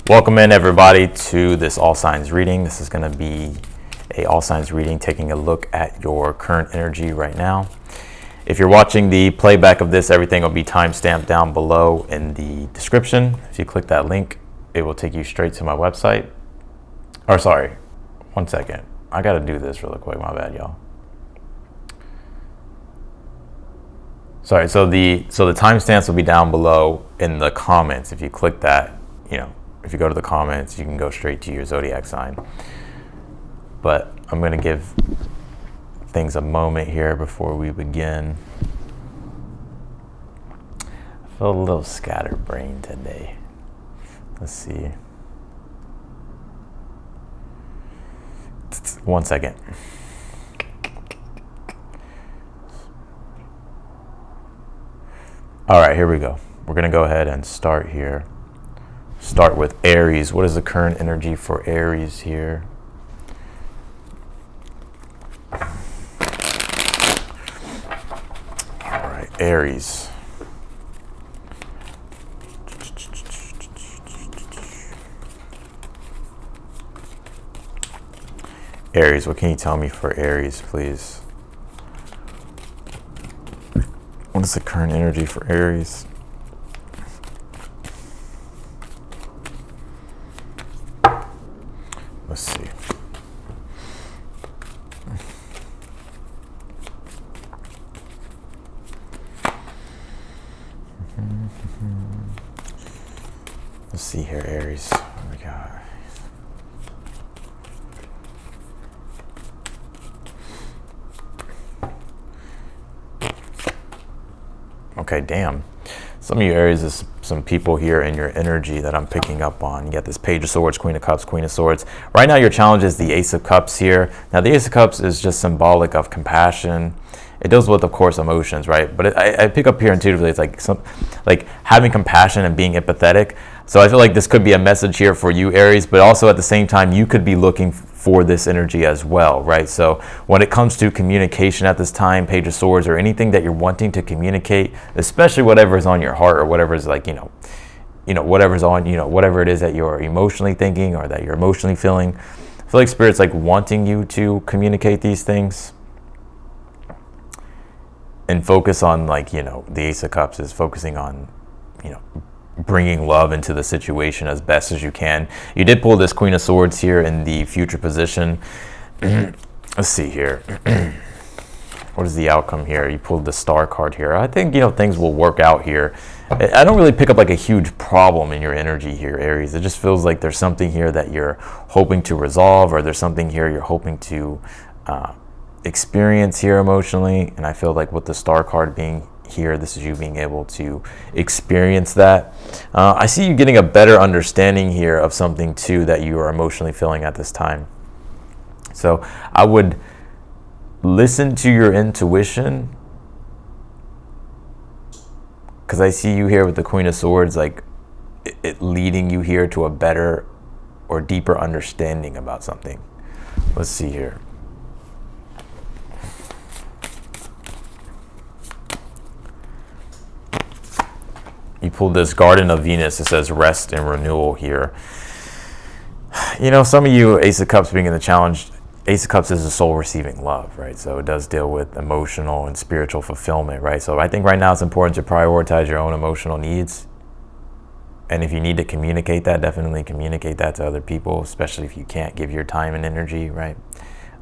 Welcome in everybody to this all signs reading. This is going to be a all signs reading taking a look at your current energy right now. If you're watching the playback of this, everything will be timestamped down below in the description. If you click that link, it will take you straight to my website. Or sorry, one second. I got to do this really quick. My bad, y'all. Sorry, so the timestamps will be down below in the comments. If you click that, if you go to the comments, you can go straight to your zodiac sign. But I'm going to give things a moment here before we begin. I feel a little scatterbrained today. Let's see. One second. All right, here we go. We're going to go ahead and start here. Start with Aries. What is the current energy for Aries here? All right, Aries. Aries, what can you tell me for Aries, please? What is the current energy for Aries? Let's see. Let's see here, Aries. What we got? Okay, damn. Some of you Aries is some people here in your energy that I'm picking up on. You got this Page of Swords, Queen of Cups, Queen of Swords. Right now your challenge is the Ace of Cups here. Now the Ace of Cups is just symbolic of compassion. It deals with, of course, emotions, right? But I pick up here intuitively, it's like having compassion and being empathetic. So I feel like this could be a message here for you, Aries, but also at the same time, you could be looking for this energy as well, right? So when it comes to communication at this time, Page of Swords, or anything that you're wanting to communicate, especially whatever is on your heart or whatever is like, whatever's on, whatever it is that you're emotionally thinking or that you're emotionally feeling, I feel like Spirit's like wanting you to communicate these things. And focus on the Ace of Cups is focusing on, bringing love into the situation as best as you can. You did pull this Queen of Swords here in the future position. Let's see here. What is the outcome here? You pulled the Star card here. I think, things will work out here. I don't really pick up like a huge problem in your energy here, Aries. It just feels like there's something here that you're hoping to resolve, or there's something here you're hoping to experience here emotionally. And I feel like with the Star card being here, this is you being able to experience that. I see you getting a better understanding here of something too that you are emotionally feeling at this time. So I would listen to your intuition, because I see you here with the Queen of Swords, like it leading you here to a better or deeper understanding about something. Let's see here. You pulled this Garden of Venus. It says rest and renewal here. Some of you, Ace of Cups being in the challenge, Ace of Cups is the soul receiving love, right? So it does deal with emotional and spiritual fulfillment, right? So I think right now it's important to prioritize your own emotional needs. And if you need to communicate that, definitely communicate that to other people, especially if you can't give your time and energy, right?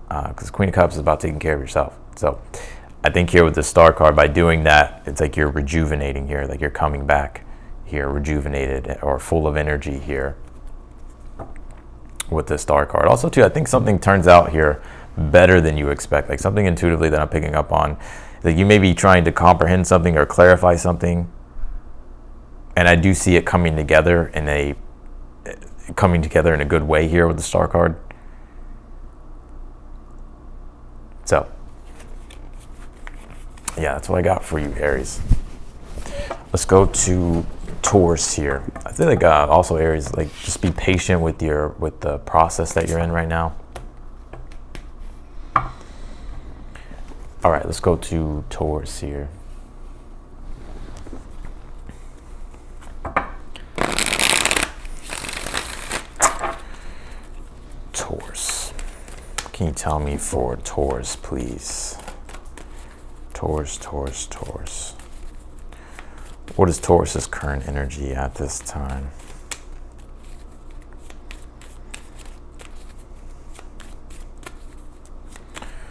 Because Queen of Cups is about taking care of yourself. So I think here with the Star card, by doing that, it's like you're rejuvenating here, like you're coming back here, rejuvenated or full of energy here with the Star card. Also, too, I think something turns out here better than you expect, like something intuitively that I'm picking up on. Like you may be trying to comprehend something or clarify something, and I do see it coming together in a good way here with the Star card. So yeah, that's what I got for you, Aries. Let's go to Taurus here. I feel like also Aries, like just be patient with the process that you're in right now. All right, let's go to Taurus here. can you tell me for Taurus, please? Taurus. What is Taurus's current energy at this time?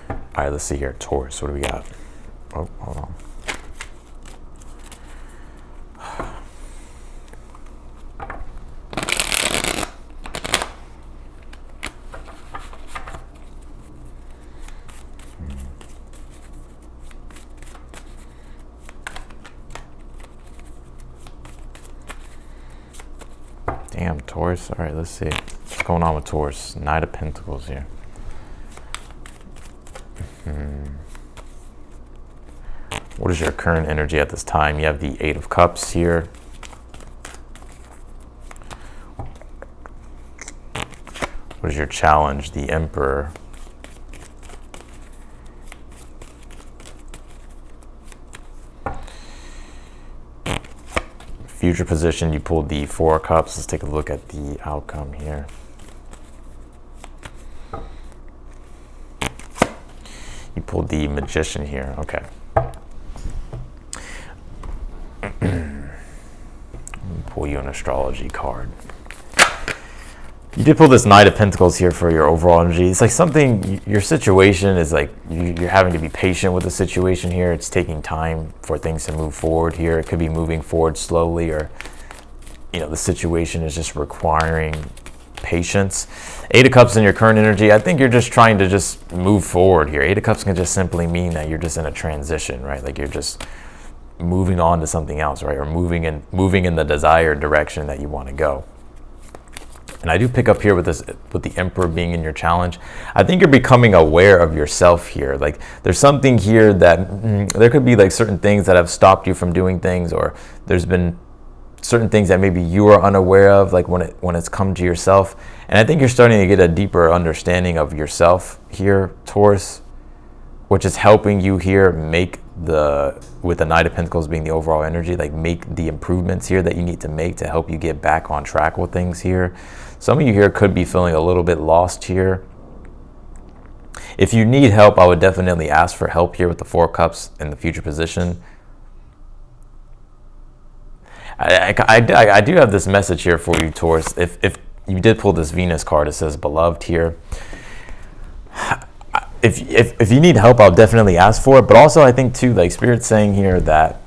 All right, let's see here. Taurus, what do we got? Oh, hold on. Damn, Taurus. All right, let's see. What's going on with Taurus? Knight of Pentacles here. What is your current energy at this time? You have the Eight of Cups here. What is your challenge? The Emperor. Future position, you pulled the Four of Cups. Let's take a look at the outcome here. You pulled the Magician here. Okay. Pull you an astrology card. You did pull this Knight of Pentacles here for your overall energy. It's like something, your situation is like you're having to be patient with the situation here. It's taking time for things to move forward here. It could be moving forward slowly, or the situation is just requiring patience. Eight of Cups in your current energy, I think you're just trying to just move forward here. Eight of Cups can just simply mean that you're just in a transition, right? Like you're just moving on to something else, right? Or moving in the desired direction that you want to go. And I do pick up here with the Emperor being in your challenge. I think you're becoming aware of yourself here. Like there's something here that there could be like certain things that have stopped you from doing things, or there's been certain things that maybe you are unaware of, like when it's come to yourself. And I think you're starting to get a deeper understanding of yourself here, Taurus, which is helping you here make with the Knight of Pentacles being the overall energy, like make the improvements here that you need to make to help you get back on track with things here. Some of you here could be feeling a little bit lost here. If you need help, I would definitely ask for help here with the Four of Cups in the future position. I do have this message here for you, Taurus. If you did pull this Venus card, it says beloved here. If you need help, I'll definitely ask for it. But also, I think too, like Spirit's saying here that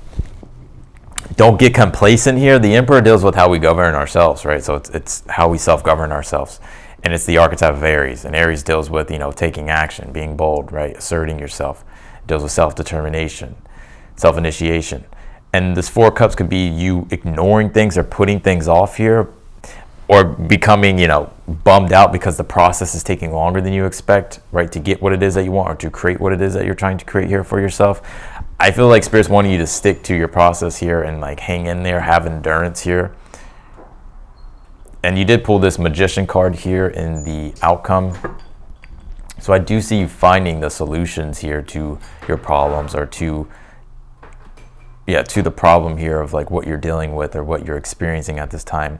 don't get complacent here. The Emperor deals with how we govern ourselves, right? So it's how we self-govern ourselves. And it's the archetype of Aries. And Aries deals with, taking action, being bold, right? Asserting yourself. It deals with self-determination, self-initiation. And this Four of Cups could be you ignoring things or putting things off here, or becoming, bummed out because the process is taking longer than you expect, right? To get what it is that you want, or to create what it is that you're trying to create here for yourself. I feel like Spirit's wanting you to stick to your process here and like hang in there, have endurance here. And you did pull this Magician card here in the outcome. So I do see you finding the solutions here to your problems, or to the problem here of like what you're dealing with or what you're experiencing at this time.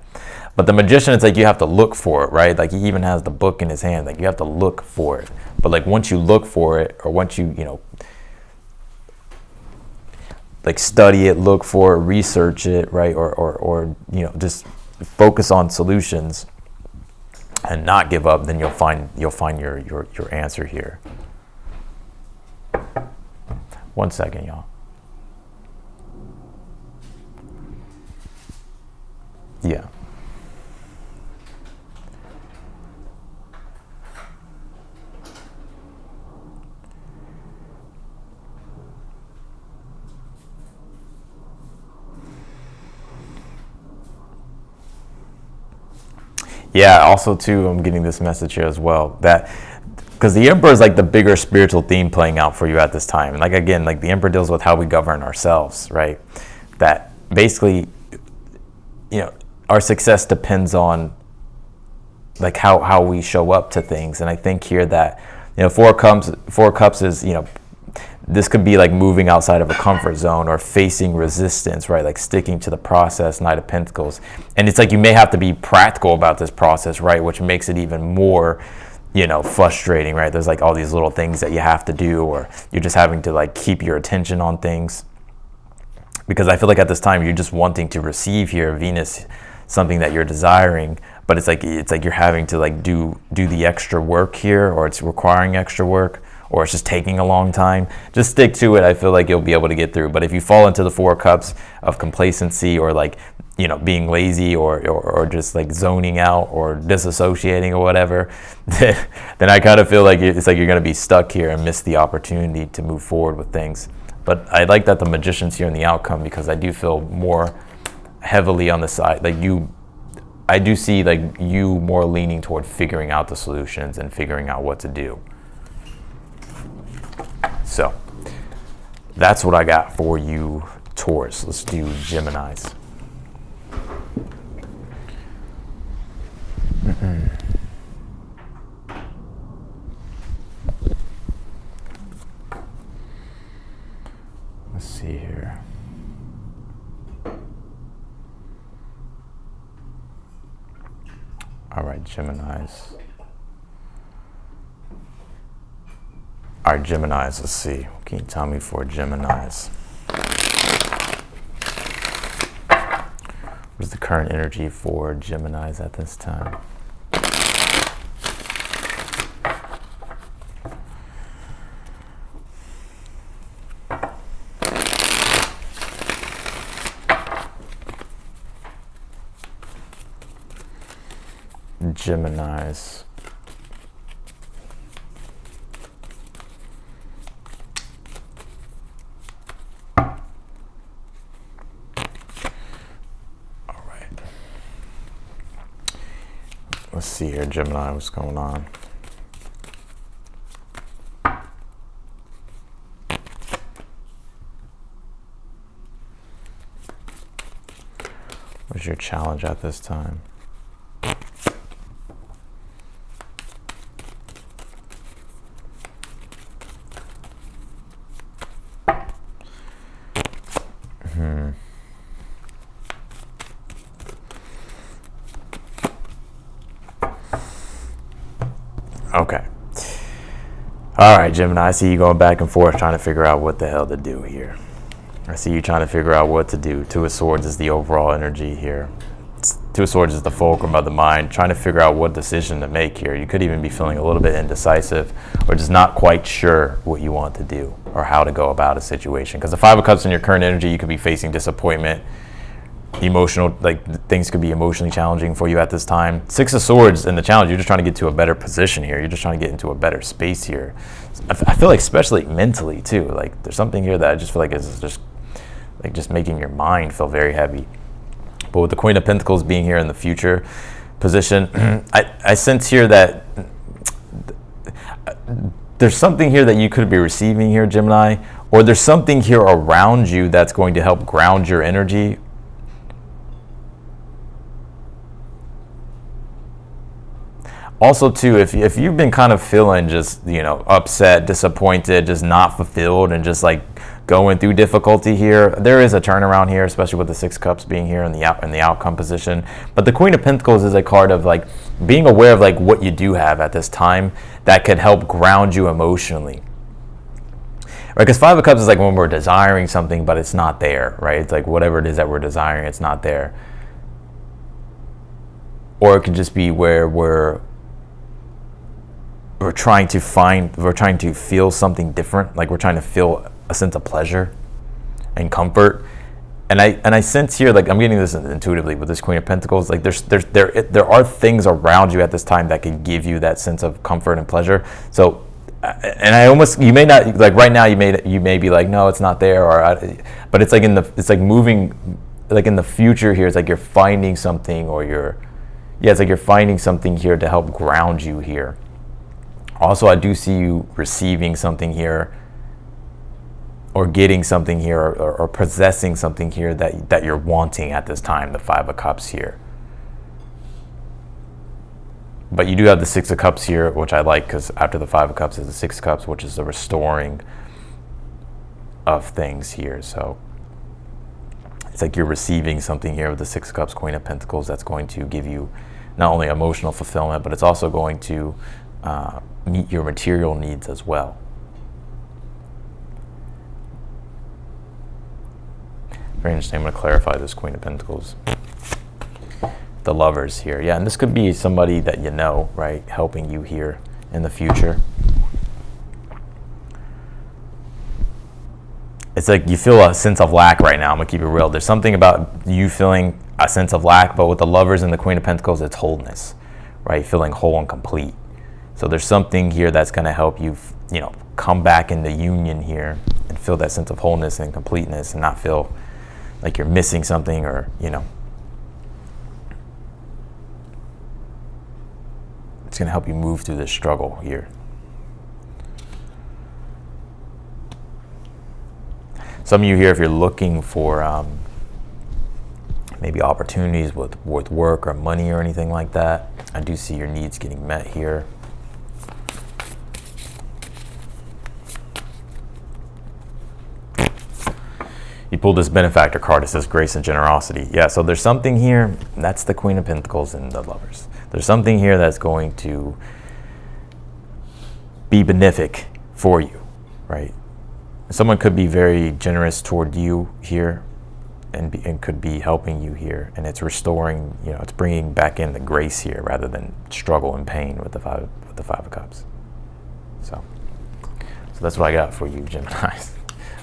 But the Magician, it's like you have to look for it, right? Like he even has the book in his hand, like you have to look for it. But like once you look for it, or once you, like study it, look for it, research it, right? Or just focus on solutions and not give up, then you'll find your answer here. 1 second, y'all. Yeah. Yeah, also too, I'm getting this message here as well, that because the Emperor is like the bigger spiritual theme playing out for you at this time. And like, again, like the Emperor deals with how we govern ourselves, right? That basically, our success depends on like how we show up to things. And I think here that, Four of Cups is, this could be like moving outside of a comfort zone or facing resistance, right? Like sticking to the process, Knight of Pentacles. And it's like you may have to be practical about this process, right? Which makes it even more, you know, frustrating, right? There's like all these little things that you have to do, or you're just having to like keep your attention on things. Because I feel like at this time you're just wanting to receive here, Venus, something that you're desiring, but it's like you're having to like do the extra work here, or it's requiring extra work, or it's just taking a long time. Just stick to it. I feel like you'll be able to get through. But if you fall into the Four of Cups of complacency, or like, you know, being lazy, or just like zoning out or disassociating or whatever, then I kind of feel like it's like you're going to be stuck here and miss the opportunity to move forward with things. But I like that the Magician's here in the outcome, because I do feel more heavily on the side, like I do see like you more leaning toward figuring out the solutions and figuring out what to do. So that's what I got for you, Taurus. Let's do Geminis. Let's see here. All right, Geminis. All right, Geminis, let's see. What can you tell me for Geminis? What is the current energy for Geminis at this time? Geminis. All right. Let's see here, Gemini, what's going on? What's your challenge at this time? Okay. All right, Gemini, I see you going back and forth trying to figure out what the hell to do here. I see you trying to figure out what to do. Two of Swords is the overall energy here. Two of Swords is the fulcrum of the mind, trying to figure out what decision to make here. You could even be feeling a little bit indecisive, or just not quite sure what you want to do or how to go about a situation. Because the Five of Cups in your current energy, you could be facing disappointment, emotional, like things could be emotionally challenging for you at this time. Six of Swords in the challenge, you're just trying to get to a better position here. You're just trying to get into a better space here. I feel like especially mentally too, like there's something here that I just feel like is just like just making your mind feel very heavy. But with the Queen of Pentacles being here in the future position, I sense here that there's something here that you could be receiving here, Gemini, or there's something here around you that's going to help ground your energy. Also, too, if you've been kind of feeling just, you know, upset, disappointed, just not fulfilled, and just like going through difficulty here, there is a turnaround here, especially with the Six of Cups being here in the outcome position. But the Queen of Pentacles is a card of like being aware of like what you do have at this time that could help ground you emotionally. Right? Because Five of Cups is like when we're desiring something, but it's not there, right? It's like whatever it is that we're desiring, it's not there. Or it could just be where we're trying to feel something different, like we're trying to feel a sense of pleasure and comfort. And I sense here, like I'm getting this intuitively with this Queen of Pentacles, like there are things around you at this time that can give you that sense of comfort and pleasure. So, and I almost, you may not, like right now you may be like, no, it's not there, but it's like it's like moving, like in the future here, it's like you're finding something, or it's like you're finding something here to help ground you here. Also, I do see you receiving something here, or getting something here, or possessing something here that you're wanting at this time, the Five of Cups here. But you do have the Six of Cups here, which I like, because after the Five of Cups is the Six of Cups, which is the restoring of things here. So it's like you're receiving something here with the Six of Cups, Queen of Pentacles, that's going to give you not only emotional fulfillment, but it's also going to meet your material needs as well. Very interesting. I'm going to clarify this Queen of Pentacles. The Lovers here. Yeah, and this could be somebody that you know, right? Helping you here in the future. It's like you feel a sense of lack right now. I'm going to keep it real. There's something about you feeling a sense of lack, but with the Lovers and the Queen of Pentacles, it's wholeness, right? Feeling whole and complete. So there's something here that's going to help you, you know, come back into union here and feel that sense of wholeness and completeness and not feel like you're missing something, or, you know, it's going to help you move through this struggle here. Some of you here, if you're looking for maybe opportunities with work or money or anything like that, I do see your needs getting met here. You pulled this Benefactor card. It says grace and generosity. Yeah, so there's something here. That's the Queen of Pentacles and the Lovers. There's something here that's going to be benefic for you, right? Someone could be very generous toward you here and could be helping you here. And it's restoring, you know, it's bringing back in the grace here rather than struggle and pain with the Five of Cups. So that's what I got for you, Geminis.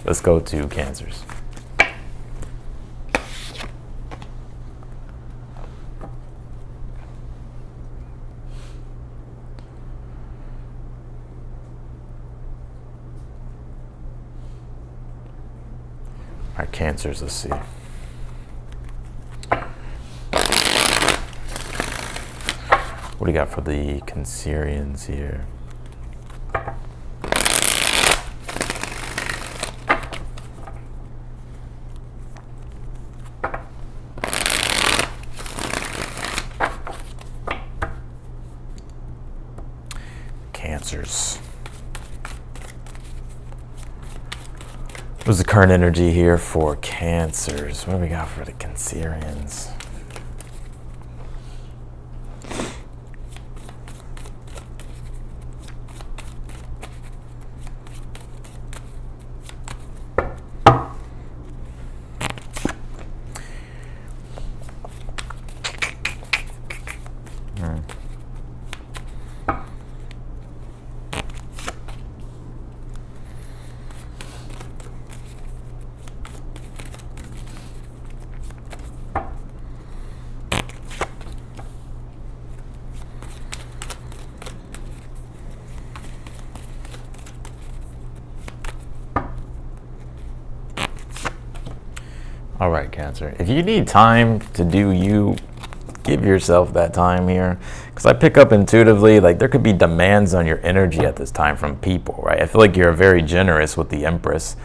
Let's go to Cancers. All right, Cancers, let's see. What do you got for the Cancerians here? Cancers. What's the current energy here for Cancers? What do we got for the Cancerians? All right, Cancer. If you need time to do you, give yourself that time here. Because I pick up intuitively, like there could be demands on your energy at this time from people, right? I feel like you're very generous with the Empress,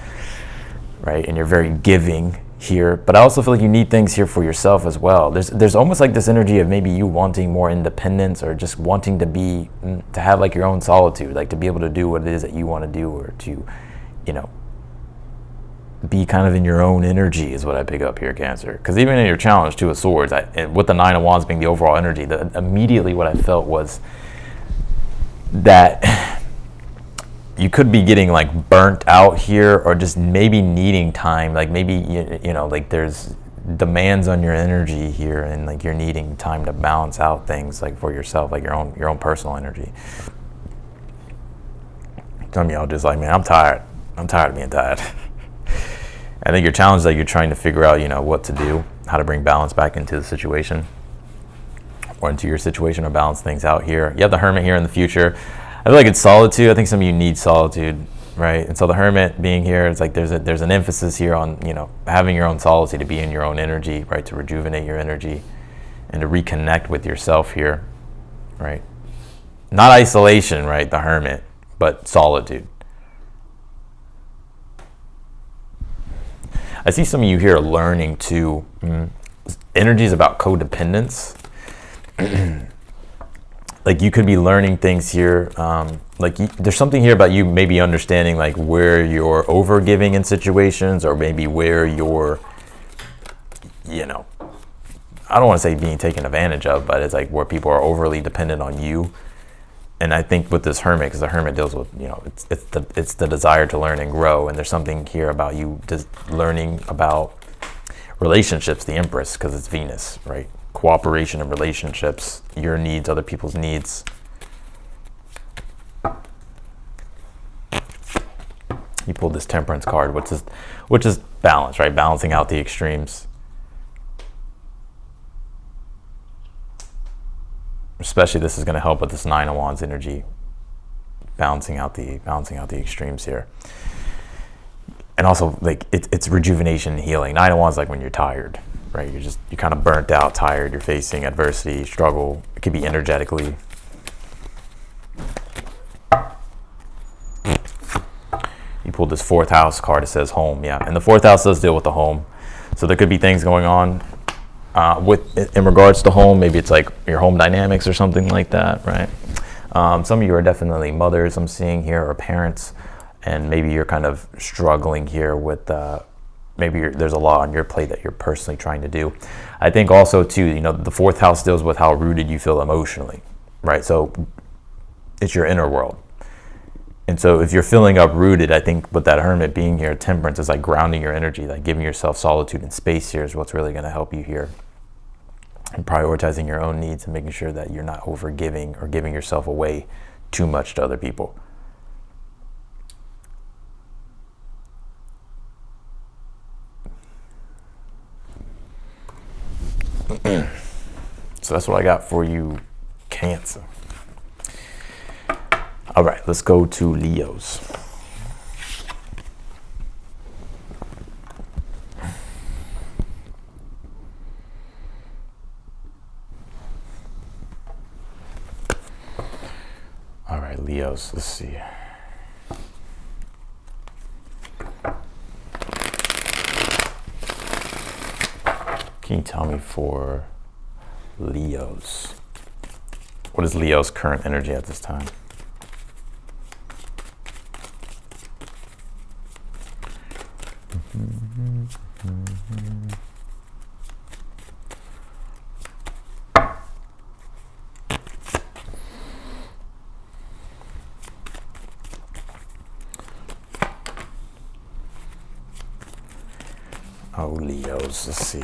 right? And you're very giving here. But I also feel like you need things here for yourself as well. There's almost like this energy of maybe you wanting more independence, or just wanting to have like your own solitude, like to be able to do what it is that you want to do, or to, you know, be kind of in your own energy is what I pick up here, Cancer. Because even in your challenge, Two of Swords, with the Nine of Wands being the overall energy, immediately what I felt was that you could be getting like burnt out here, or just maybe needing time. Like maybe, you know, like there's demands on your energy here, and like you're needing time to balance out things like for yourself, like your own personal energy. Some of y'all just like, man, I'm tired of being tired. I think your challenge is that you're trying to figure out, you know, what to do, how to bring balance back into the situation, or into your situation, or balance things out here. You have the Hermit here in the future. I feel like it's solitude. I think some of you need solitude, right? And so the Hermit being here, it's like there's an emphasis here on, you know, having your own solitude, to be in your own energy, right? To rejuvenate your energy and to reconnect with yourself here, right? Not isolation, right? The Hermit, but solitude. I see some of you here learning to, energy is about codependence. Like you could be learning things here. There's something here about you maybe understanding like where you're over giving in situations, or maybe where you're, you know, I don't want to say being taken advantage of, but it's like where people are overly dependent on you. And I think with this Hermit, because the Hermit deals with, it's the desire to learn and grow. And there's something here about you just learning about relationships, the Empress, because it's Venus, right? Cooperation in relationships, your needs, other people's needs. You pulled this Temperance card, which is balance, right? Balancing out the extremes. Especially this is going to help with this Nine of Wands energy, balancing out the extremes here. And also, like, it's rejuvenation and healing. Nine of Wands, like when you're tired, right? You're kind of burnt out, tired. You're facing adversity, struggle. It could be energetically. You pulled this 4th house card. It says home, yeah. And the 4th house does deal with the home. So there could be things going on in regards to home. Maybe it's like your home dynamics or something like that, right? Some of you are definitely mothers, I'm seeing here, or parents. And maybe you're kind of struggling here with, there's a lot on your plate that you're personally trying to do. I think also too, the 4th house deals with how rooted you feel emotionally, right? So it's your inner world. And so if you're feeling uprooted, I think with that Hermit being here, Temperance is like grounding your energy, like giving yourself solitude and space here is what's really going to help you here. And prioritizing your own needs and making sure that you're not over giving or giving yourself away too much to other people. So that's what I got for you, Cancer. All right, let's go to Leos. All right, Leos, let's see. Can you tell me for Leos, what is Leo's current energy at this time? Oh, Leos, let's see.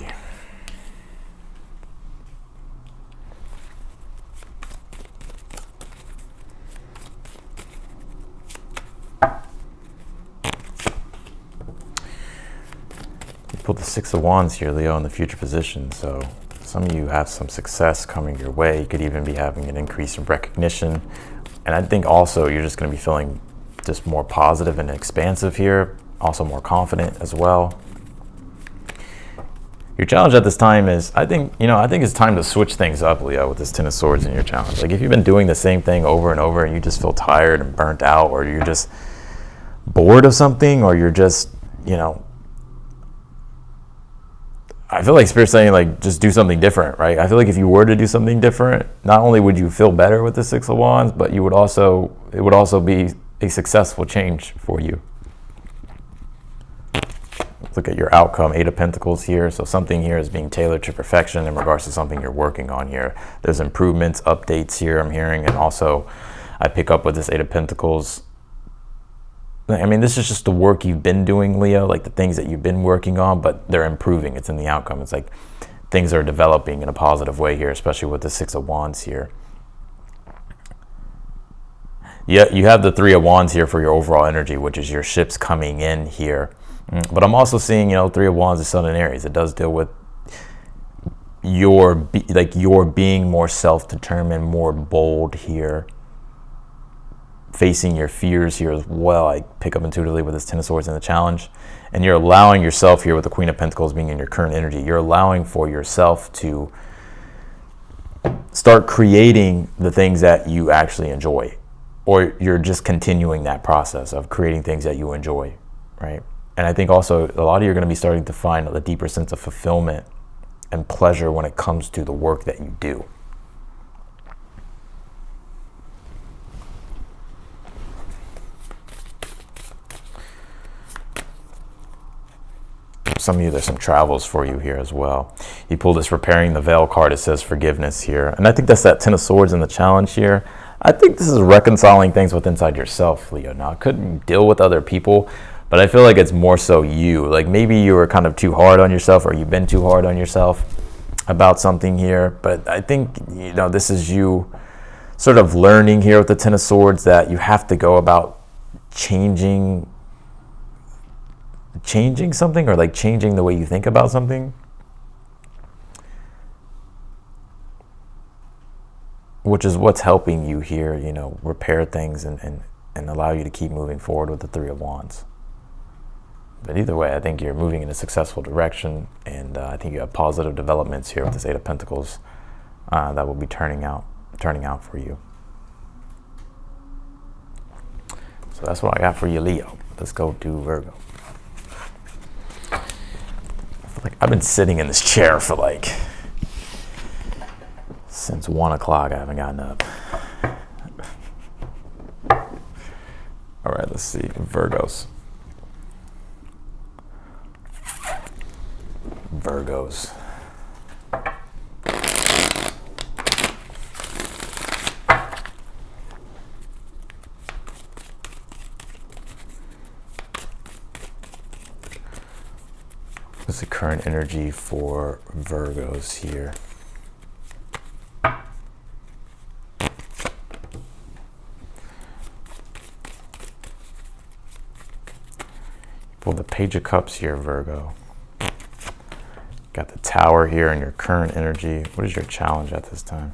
Pulled the 6 of Wands here, Leo, in the future position. So some of you have some success coming your way. You could even be having an increase in recognition. And I think also you're just going to be feeling just more positive and expansive here. Also more confident as well. Your challenge at this time is, I think it's time to switch things up, Leo, with this 10 of Swords in your challenge. Like if you've been doing the same thing over and over and you just feel tired and burnt out, or you're just bored of something, or you're just, I feel like Spirit's saying, like, just do something different, right? I feel like if you were to do something different, not only would you feel better with the 6 of Wands, but it would also be a successful change for you. Look at your outcome, 8 of Pentacles here. So something here is being tailored to perfection in regards to something you're working on here. There's improvements, updates here I'm hearing, and also I pick up with this 8 of Pentacles. I mean, this is just the work you've been doing, Leo, like the things that you've been working on, but they're improving. It's in the outcome. It's like things are developing in a positive way here, especially with the 6 of Wands here. Yeah, you have the 3 of Wands here for your overall energy, which is your ships coming in here. But I'm also seeing, 3 of Wands is Sun and Aries. It does deal with your being more self-determined, more bold here. Facing your fears here as well. I pick up intuitively with this 10 of Swords in the challenge. And you're allowing yourself here with the Queen of Pentacles being in your current energy. You're allowing for yourself to start creating the things that you actually enjoy. Or you're just continuing that process of creating things that you enjoy, right? And I think also a lot of you are going to be starting to find a deeper sense of fulfillment and pleasure when it comes to the work that you do. Some of you, there's some travels for you here as well. You pull this Repairing the Veil card. It says forgiveness here. And I think that's that 10 of Swords in the challenge here. I think this is reconciling things with inside yourself, Leo. Now, it couldn't deal with other people, but I feel like it's more so you. Like maybe you were kind of too hard on yourself, or you've been too hard on yourself about something here. But I think, you know, this is you sort of learning here with the Ten of Swords that you have to go about changing something, or like changing the way you think about something, which is what's helping you here, you know, repair things and allow you to keep moving forward with the Three of Wands. But either way, I think you're moving in a successful direction, and I think you have positive developments here with this Eight of Pentacles that will be turning out for you. So that's what I got for you, Leo. Let's go to Virgo. I feel like I've been sitting in this chair for like since 1 o'clock. I haven't gotten up. All right, let's see. Virgos. What's the current energy for Virgos here? Pull the Page of Cups here, Virgo. Got the Tower here in your current energy. What is your challenge at this time?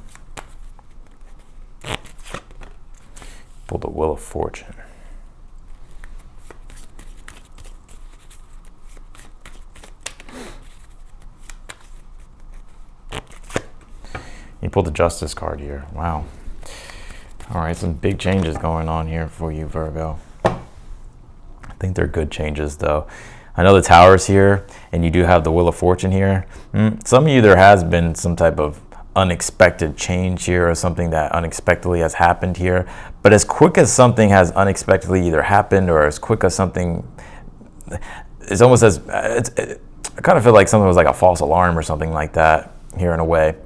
Pull the Wheel of Fortune. You pulled the Justice card here. Wow. All right, some big changes going on here for you, Virgo. I think they're good changes, though. I know the Tower's here, and you do have the Wheel of Fortune here. Some of you, there has been some type of unexpected change here, or something that unexpectedly has happened here. But as quick as something has unexpectedly either happened, or as quick as something, it's almost as, I kind of feel like something was like a false alarm or something like that here in a way.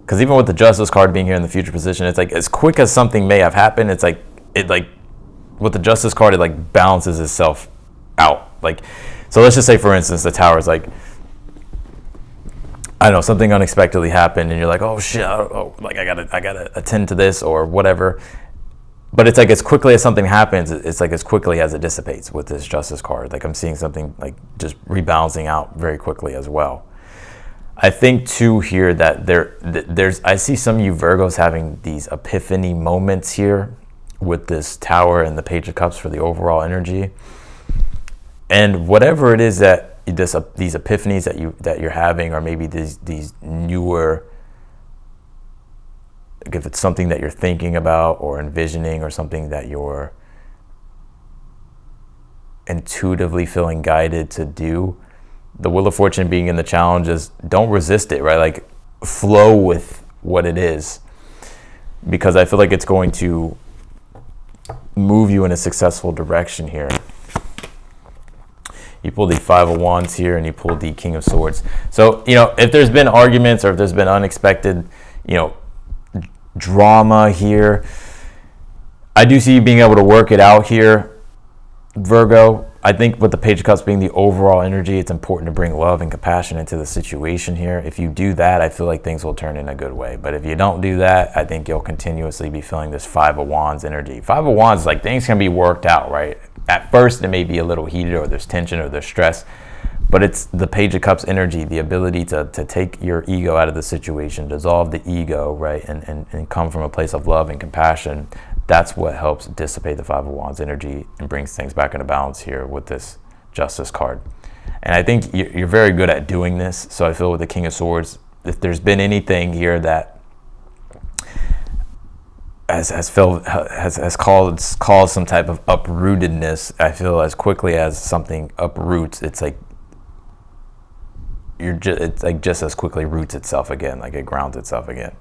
Because even with the Justice card being here in the future position, it's like as quick as something may have happened, it's like, with the Justice card, it like balances itself out. Like, so let's just say, for instance, the Tower is like, I don't know, something unexpectedly happened, and you're like, oh shit, like I gotta attend to this or whatever. But it's like as quickly as something happens, it's like as quickly as it dissipates with this Justice card. Like I'm seeing something like just rebalancing out very quickly as well. I think too here that there's I see some of you Virgos having these epiphany moments here with this Tower and the Page of Cups for the overall energy. And whatever it is that these epiphanies that you're having, or maybe these newer, like if it's something that you're thinking about or envisioning, or something that you're intuitively feeling guided to do, the Wheel of Fortune being in the challenge is don't resist it, right? Like flow with what it is, because I feel like it's going to move you in a successful direction here. You pull the Five of Wands here, and you pull the King of Swords. So, you know, if there's been arguments, or if there's been unexpected, you know, drama here, I do see you being able to work it out here, Virgo. I think with the Page of Cups being the overall energy, it's important to bring love and compassion into the situation here. If you do that, I feel like things will turn in a good way. But if you don't do that, I think you'll continuously be feeling this Five of Wands energy. Five of Wands, like things can be worked out, right? At first, it may be a little heated, or there's tension, or there's stress. But it's the Page of Cups energy, the ability to take your ego out of the situation, dissolve the ego, right? And come from a place of love and compassion. That's what helps dissipate the Five of Wands energy and brings things back into balance here with this Justice card. And I think you're very good at doing this. So I feel with the King of Swords, if there's been anything here that has caused some type of uprootedness, I feel as quickly as something uproots, it's like it's like just as quickly roots itself again, like it grounds itself again.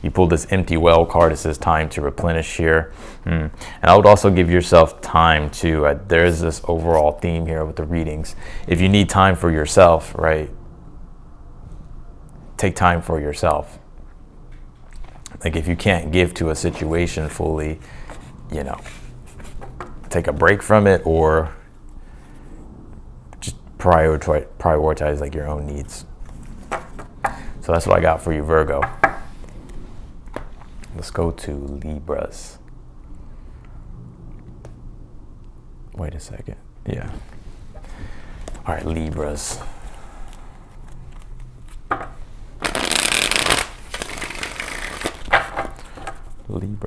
You pulled this Empty Well card. It says time to replenish here. And I would also give yourself time to, there is this overall theme here with the readings. If you need time for yourself, right, take time for yourself. Like if you can't give to a situation fully, you know, take a break from it, or just prioritize like your own needs. So that's what I got for you, Virgo. Let's go to Libras. Wait a second. Yeah. All right, Libras.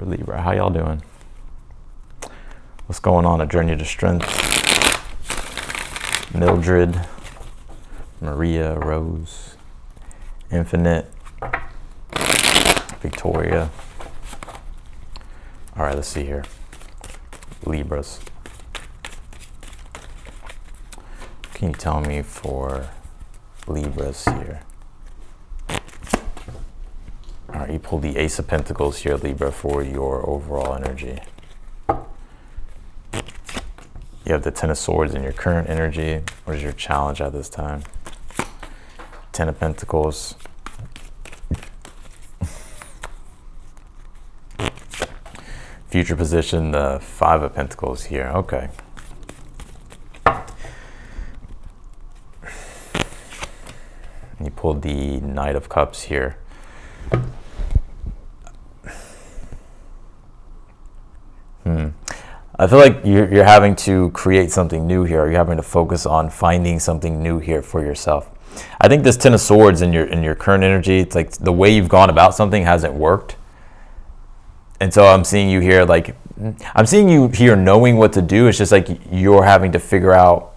Libra, how y'all doing? What's going on? A journey to strength. Mildred, Maria, Rose, Infinite, Victoria. All right, let's see here. Libras. Can you tell me for Libras here? All right, you pulled the Ace of Pentacles here, Libra, for your overall energy. You have the Ten of Swords in your current energy. What is your challenge at this time? Ten of Pentacles. Future position, the Five of Pentacles here. Okay. You pulled the Knight of Cups here. I feel like you're having to create something new here. You're having to focus on finding something new here for yourself. I think this Ten of Swords in your current energy, it's like the way you've gone about something hasn't worked. And so I'm seeing you here, like, I'm seeing you here knowing what to do. It's just like you're having to figure out,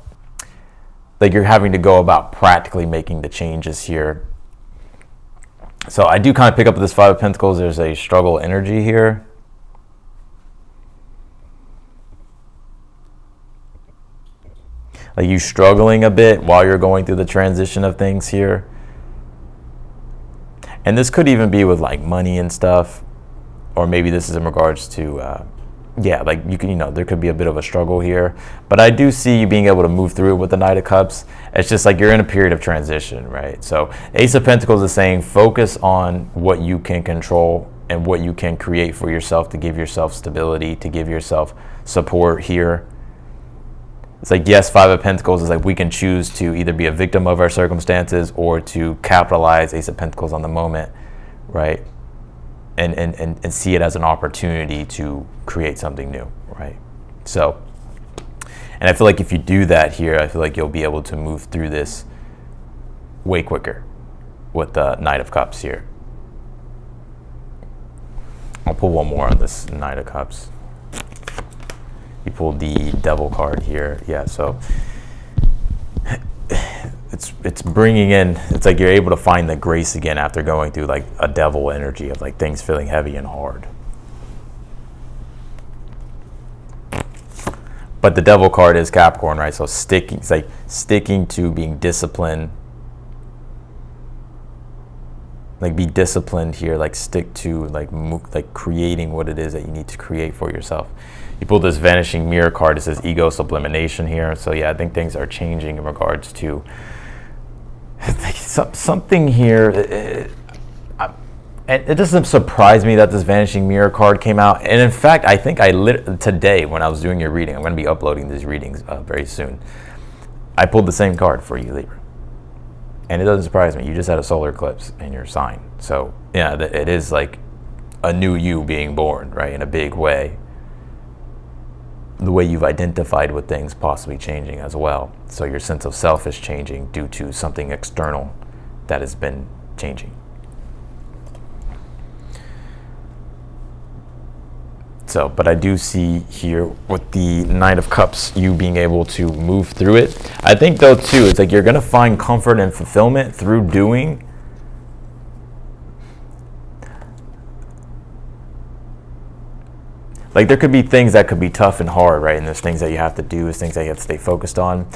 like you're having to go about practically making the changes here. So I do kind of pick up this Five of Pentacles. There's a struggle energy here. Like you struggling a bit while you're going through the transition of things here. And this could even be with like money and stuff, or maybe this is in regards to, yeah, like you can, you know, there could be a bit of a struggle here, but I do see you being able to move through it with the Knight of Cups. It's just like you're in a period of transition, right? So Ace of Pentacles is saying focus on what you can control and what you can create for yourself to give yourself stability, to give yourself support here. It's like, yes, Five of Pentacles is like we can choose to either be a victim of our circumstances or to capitalize Ace of Pentacles on the moment, right? And see it as an opportunity to create something new, right? So, and I feel like if you do that here, I feel like you'll be able to move through this way quicker with the Knight of Cups here. I'll pull one more on this Knight of Cups. You pulled the Devil card here. Yeah, so it's bringing in, it's like you're able to find the grace again after going through like a devil energy of like things feeling heavy and hard. But the Devil card is Capricorn, right? So sticking, it's like sticking to being disciplined. Like be disciplined here, like stick to like creating what it is that you need to create for yourself. You pulled this Vanishing Mirror card. It says ego sublimation here. So yeah, I think things are changing in regards to something here. It doesn't surprise me that this Vanishing Mirror card came out. And in fact, I think today when I was doing your reading, I'm going to be uploading these readings very soon. I pulled the same card for you, Libra. And it doesn't surprise me. You just had a solar eclipse in your sign. So yeah, it is like a new you being born, right? In a big way. The way you've identified with things possibly changing as well. So your sense of self is changing due to something external that has been changing. So, but I do see here with the Knight of Cups, you being able to move through it. I think though too, it's like you're gonna find comfort and fulfillment through doing. Like there could be things that could be tough and hard, right? And there's things that you have to do, there's things that you have to stay focused on.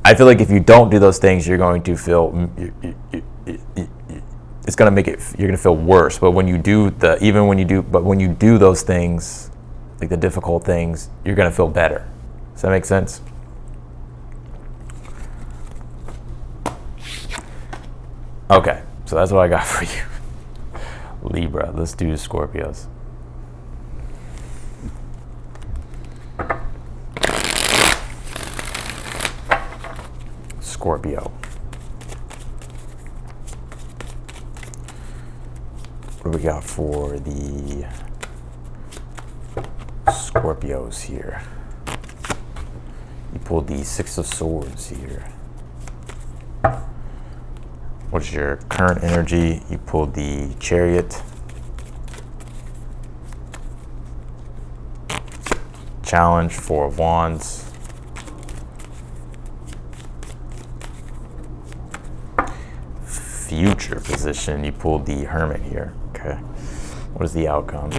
I feel like if you don't do those things, you're going to feel, it's gonna make it, you're gonna feel worse. But when you do when you do those things, like the difficult things, you're gonna feel better. Does that make sense? Okay, so So that's what I got for you. Libra. Let's do Scorpios. Scorpio. What do we got for the Scorpios here? You pulled the Six of Swords here. What is your current energy? You pulled the Chariot. Challenge, Four of Wands. Future position, you pulled the Hermit here. Okay. What is the outcome?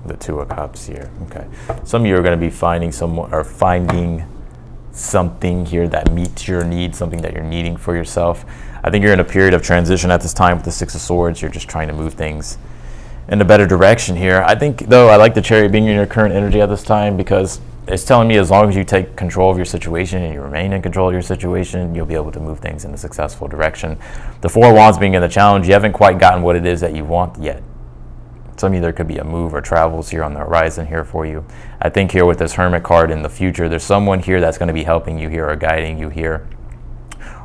The Two of Cups here. Okay. Some of you are going to be finding something here that meets your needs, something that you're needing for yourself. I think you're in a period of transition at this time with the Six of Swords. You're just trying to move things in a better direction here. I think, though, I like the Chariot being in your current energy at this time because it's telling me as long as you take control of your situation and you remain in control of your situation, you'll be able to move things in a successful direction. The Four of Wands being in the challenge, you haven't quite gotten what it is that you want yet. Some of you, there could be a move or travels here on the horizon here for you. I think here with this Hermit card in the future, there's someone here that's going to be helping you here or guiding you here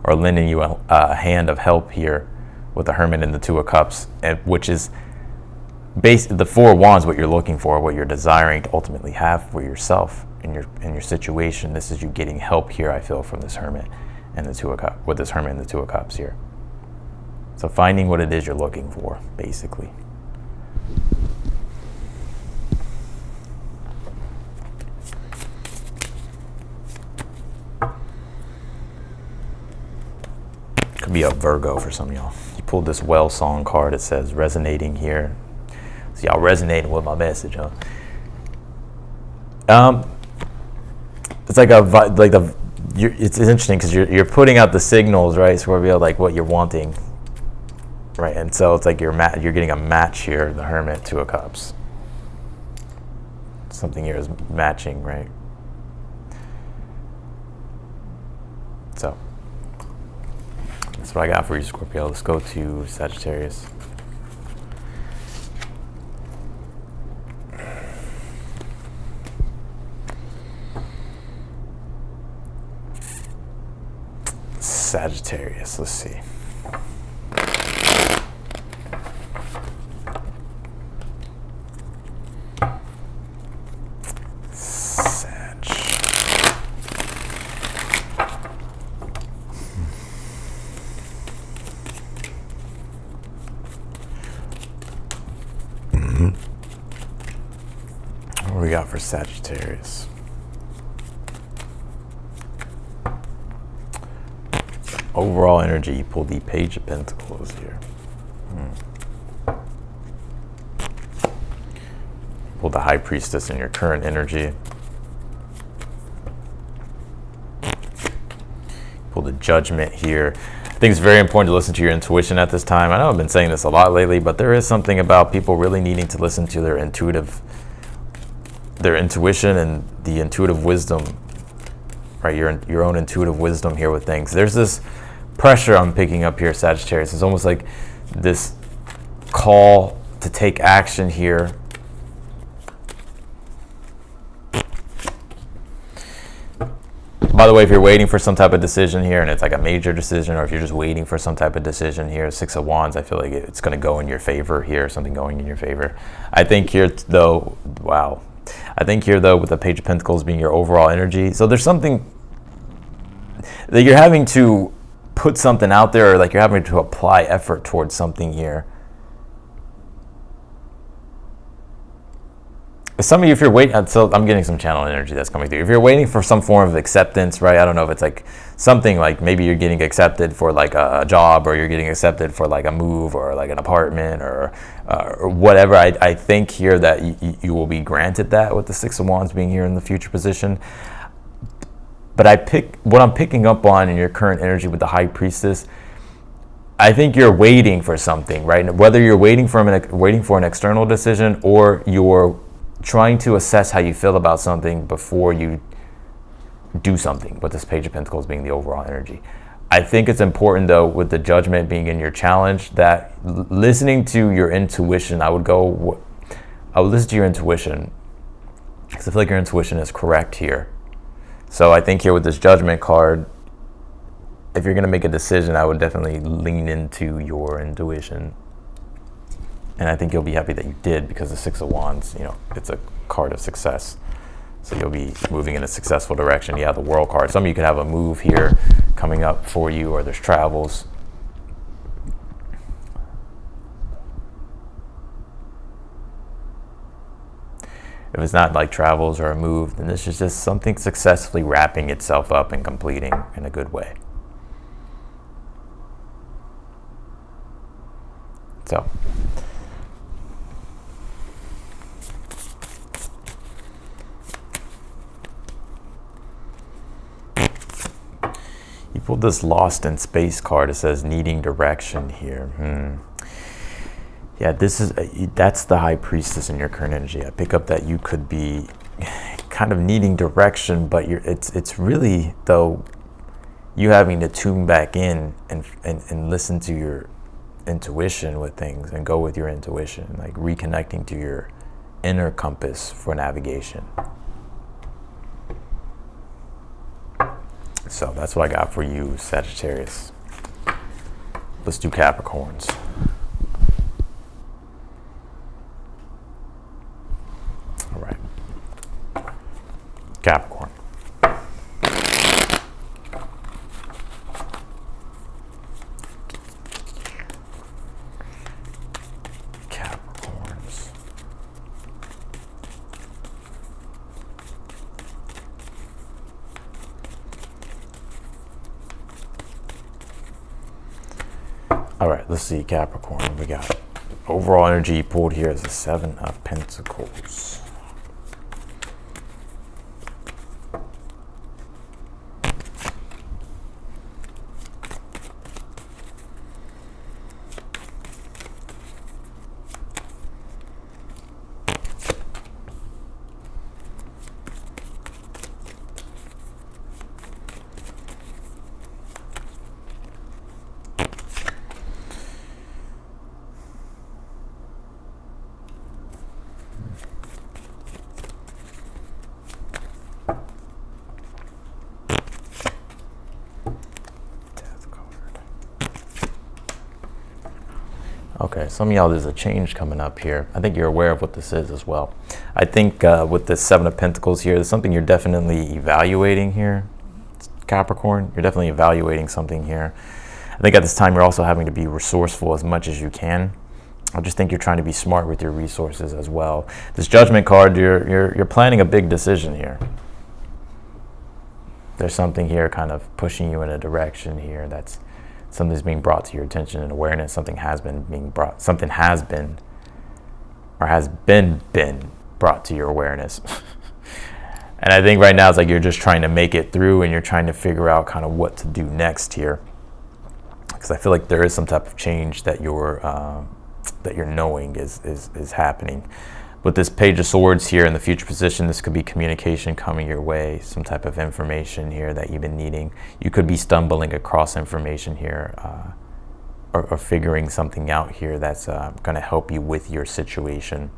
or lending you a hand of help here with the Hermit and the Two of Cups, which is the Four of Wands, what you're looking for, what you're desiring to ultimately have for yourself in your situation. This is you getting help here, I feel, from this Hermit and the Two of Cups, with this Hermit and the Two of Cups here. So finding what it is you're looking for, basically. Could be a Virgo for some of y'all. You pulled this Well Song card. It says resonating here. So y'all resonating with my message, huh? It's like it's interesting because you're putting out the signals, right, Scorpio, like what you're wanting, right? And so it's like you're getting a match here, the Hermit, Two of Cups. Something here is matching, right? So that's what I got for you, Scorpio. Let's go to Sagittarius. Sagittarius, let's see. What do we got for Sagittarius? Overall energy, you pull the Page of Pentacles here. Pull the High Priestess in your current energy. Pull the Judgment here. I think it's very important to listen to your intuition at this time. I know I've been saying this a lot lately, but there is something about people really needing to listen to their intuition and the intuitive wisdom, right? Your own intuitive wisdom here with things. There's this pressure I'm picking up here, Sagittarius. It's almost like this call to take action here. By the way, if you're waiting for some type of decision here and it's like a major decision, or if you're just waiting for some type of decision here, Six of Wands, I feel like it's going to go in your favor here, something going in your favor. I think here though, with the Page of Pentacles being your overall energy, so there's something that you're having to put something out there, or like you're having to apply effort towards something here. Some of you, if you're waiting, so I'm getting some channel energy that's coming through. If you're waiting for some form of acceptance, right? I don't know if it's like something like maybe you're getting accepted for like a job, or you're getting accepted for like a move, or like an apartment, or whatever. I think here that you will be granted that with the Six of Wands being here in the future position. But what I'm picking up on in your current energy with the High Priestess, I think you're waiting for something, right? Whether you're waiting for an external decision, or you're trying to assess how you feel about something before you do something, with this Page of Pentacles being the overall energy. I think it's important, though, with the Judgment being in your challenge, that listening to your intuition, I would listen to your intuition, because I feel like your intuition is correct here. So I think here with this Judgment card, if you're going to make a decision, I would definitely lean into your intuition. And I think you'll be happy that you did, because the Six of Wands, it's a card of success. So you'll be moving in a successful direction. Yeah, the World card. Some of you could have a move here coming up for you, or there's travels. If it's not like travels or a move, then this is just something successfully wrapping itself up and completing in a good way. So. You pulled this Lost in Space card. It says needing direction here. Yeah, that's the High Priestess in your current energy. I pick up that you could be kind of needing direction, but it's really, though, you having to tune back in and listen to your intuition with things and go with your intuition, like reconnecting to your inner compass for navigation. So that's what I got for you, Sagittarius. Let's do Capricorns. All right. Capricorn. Capricorns. All right, let's see, Capricorn. We got overall energy pulled here is the Seven of Pentacles. Okay, some of y'all, there's a change coming up here. I think you're aware of what this is as well. I think with the Seven of Pentacles here, there's something you're definitely evaluating here, Capricorn. You're definitely evaluating something here. I think at this time you're also having to be resourceful as much as you can. I just think you're trying to be smart with your resources as well. This Judgment card, you're planning a big decision here. There's something here kind of pushing you in a direction here that's something's being brought to your attention and awareness. Something has been brought to your awareness. And I think right now it's like you're just trying to make it through and you're trying to figure out kind of what to do next here. Because I feel like there is some type of change that you're knowing is happening. With this Page of Swords here in the future position, this could be communication coming your way, some type of information here that you've been needing. You could be stumbling across information here or figuring something out here that's going to help you with your situation.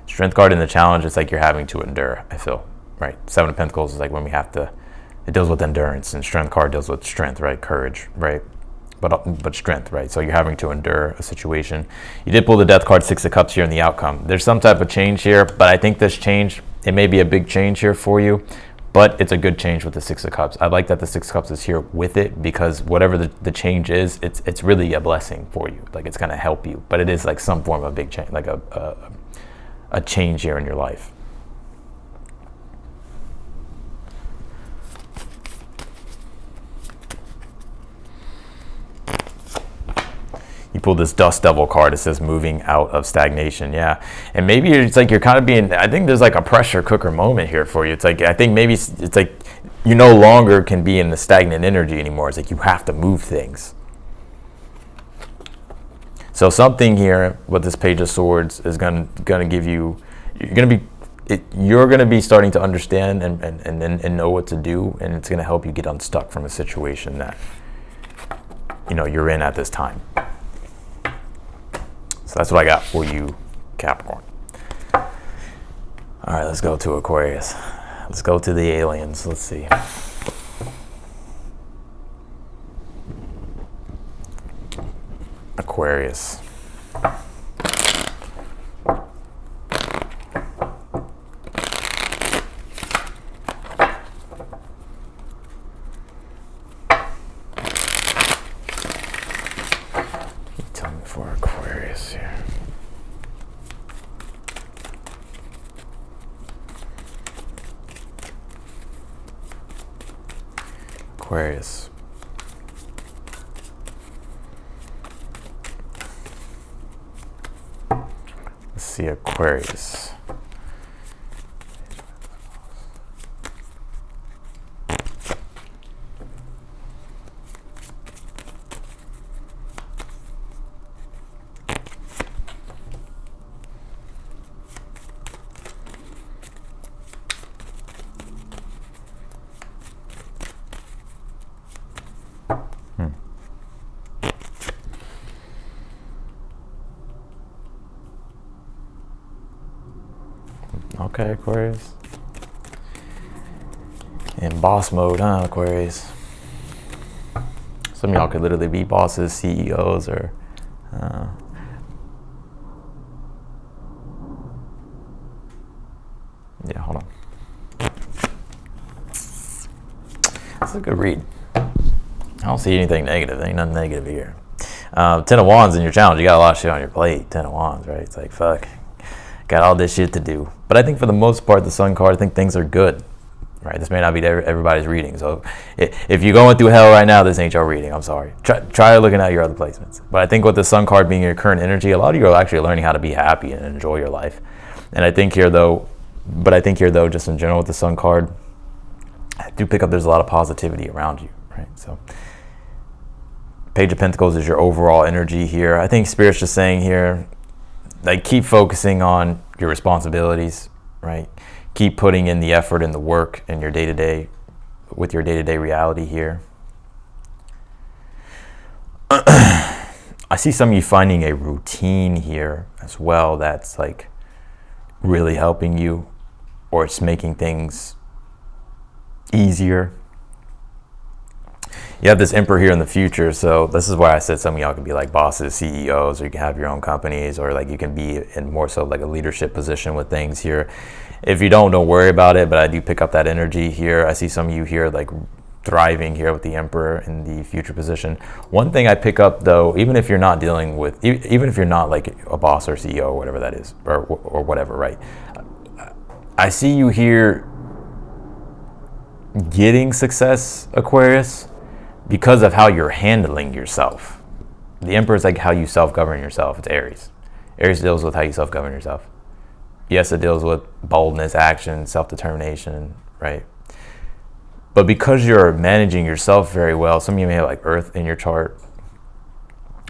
Strength card in the challenge, it's like you're having to endure, I feel, right? Seven of Pentacles is like when we have to, it deals with endurance, and Strength card deals with strength, right? Courage, right? But strength, right? So you're having to endure a situation. You did pull the Death card, Six of Cups here in the outcome. There's some type of change here, but I think this change, it may be a big change here for you, but it's a good change with the Six of Cups. I like that the Six of Cups is here with it, because whatever the change is, it's really a blessing for you. Like, it's going to help you, but it is like some form of big change, like a change here in your life. You pull this Dust Devil card. It says moving out of stagnation. Yeah. And maybe it's like you're kind of being, I think there's like a pressure cooker moment here for you. It's like, I think maybe it's like you no longer can be in the stagnant energy anymore. It's like you have to move things. So something here with this Page of Swords is going to give you, you're going to be you're going to be starting to understand and know what to do, and it's going to help you get unstuck from a situation that you're in at this time. So that's what I got for you, Capricorn. All right, let's go to Aquarius. Let's go to the aliens. Let's see. Aquarius. Tell me for Aquarius here. Aquarius. Let's see Aquarius. Okay, Aquarius. In boss mode, huh, Aquarius? Some of y'all could literally be bosses, CEOs, or yeah, hold on. That's a good read. I don't see anything negative. There ain't nothing negative here. 10 of Wands in your challenge. You got a lot of shit on your plate. 10 of Wands, right? It's like, fuck. Got all this shit to do. But I think for the most part, the Sun card, I think things are good. Right? This may not be everybody's reading. So if you're going through hell right now, this ain't your reading. I'm sorry. Try looking at your other placements. But I think with the Sun card being your current energy, a lot of you are actually learning how to be happy and enjoy your life. And I think here though, just in general with the Sun card, I do pick up there's a lot of positivity around you. Right? So Page of Pentacles is your overall energy here. I think Spirit's just saying here, like, keep focusing on your responsibilities, right? Keep putting in the effort and the work in your day-to-day, with your day-to-day reality here. I see some of you finding a routine here as well that's like really helping you, or it's making things easier. You have this Emperor here in the future, so this is why I said some of y'all can be like bosses, CEOs, or you can have your own companies, or like you can be in more so like a leadership position with things here. If you don't worry about it, but I do pick up that energy here. I see some of you here like thriving here with the Emperor in the future position. One thing I pick up though, even if you're not dealing with, even if you're not like a boss or CEO or whatever that is, or whatever, right? I see you here getting success, Aquarius, because of how you're handling yourself. The Emperor is like how you self-govern yourself. It's Aries. Aries deals with how you self-govern yourself. Yes, it deals with boldness, action, self-determination, right? But because you're managing yourself very well, some of you may have like Earth in your chart,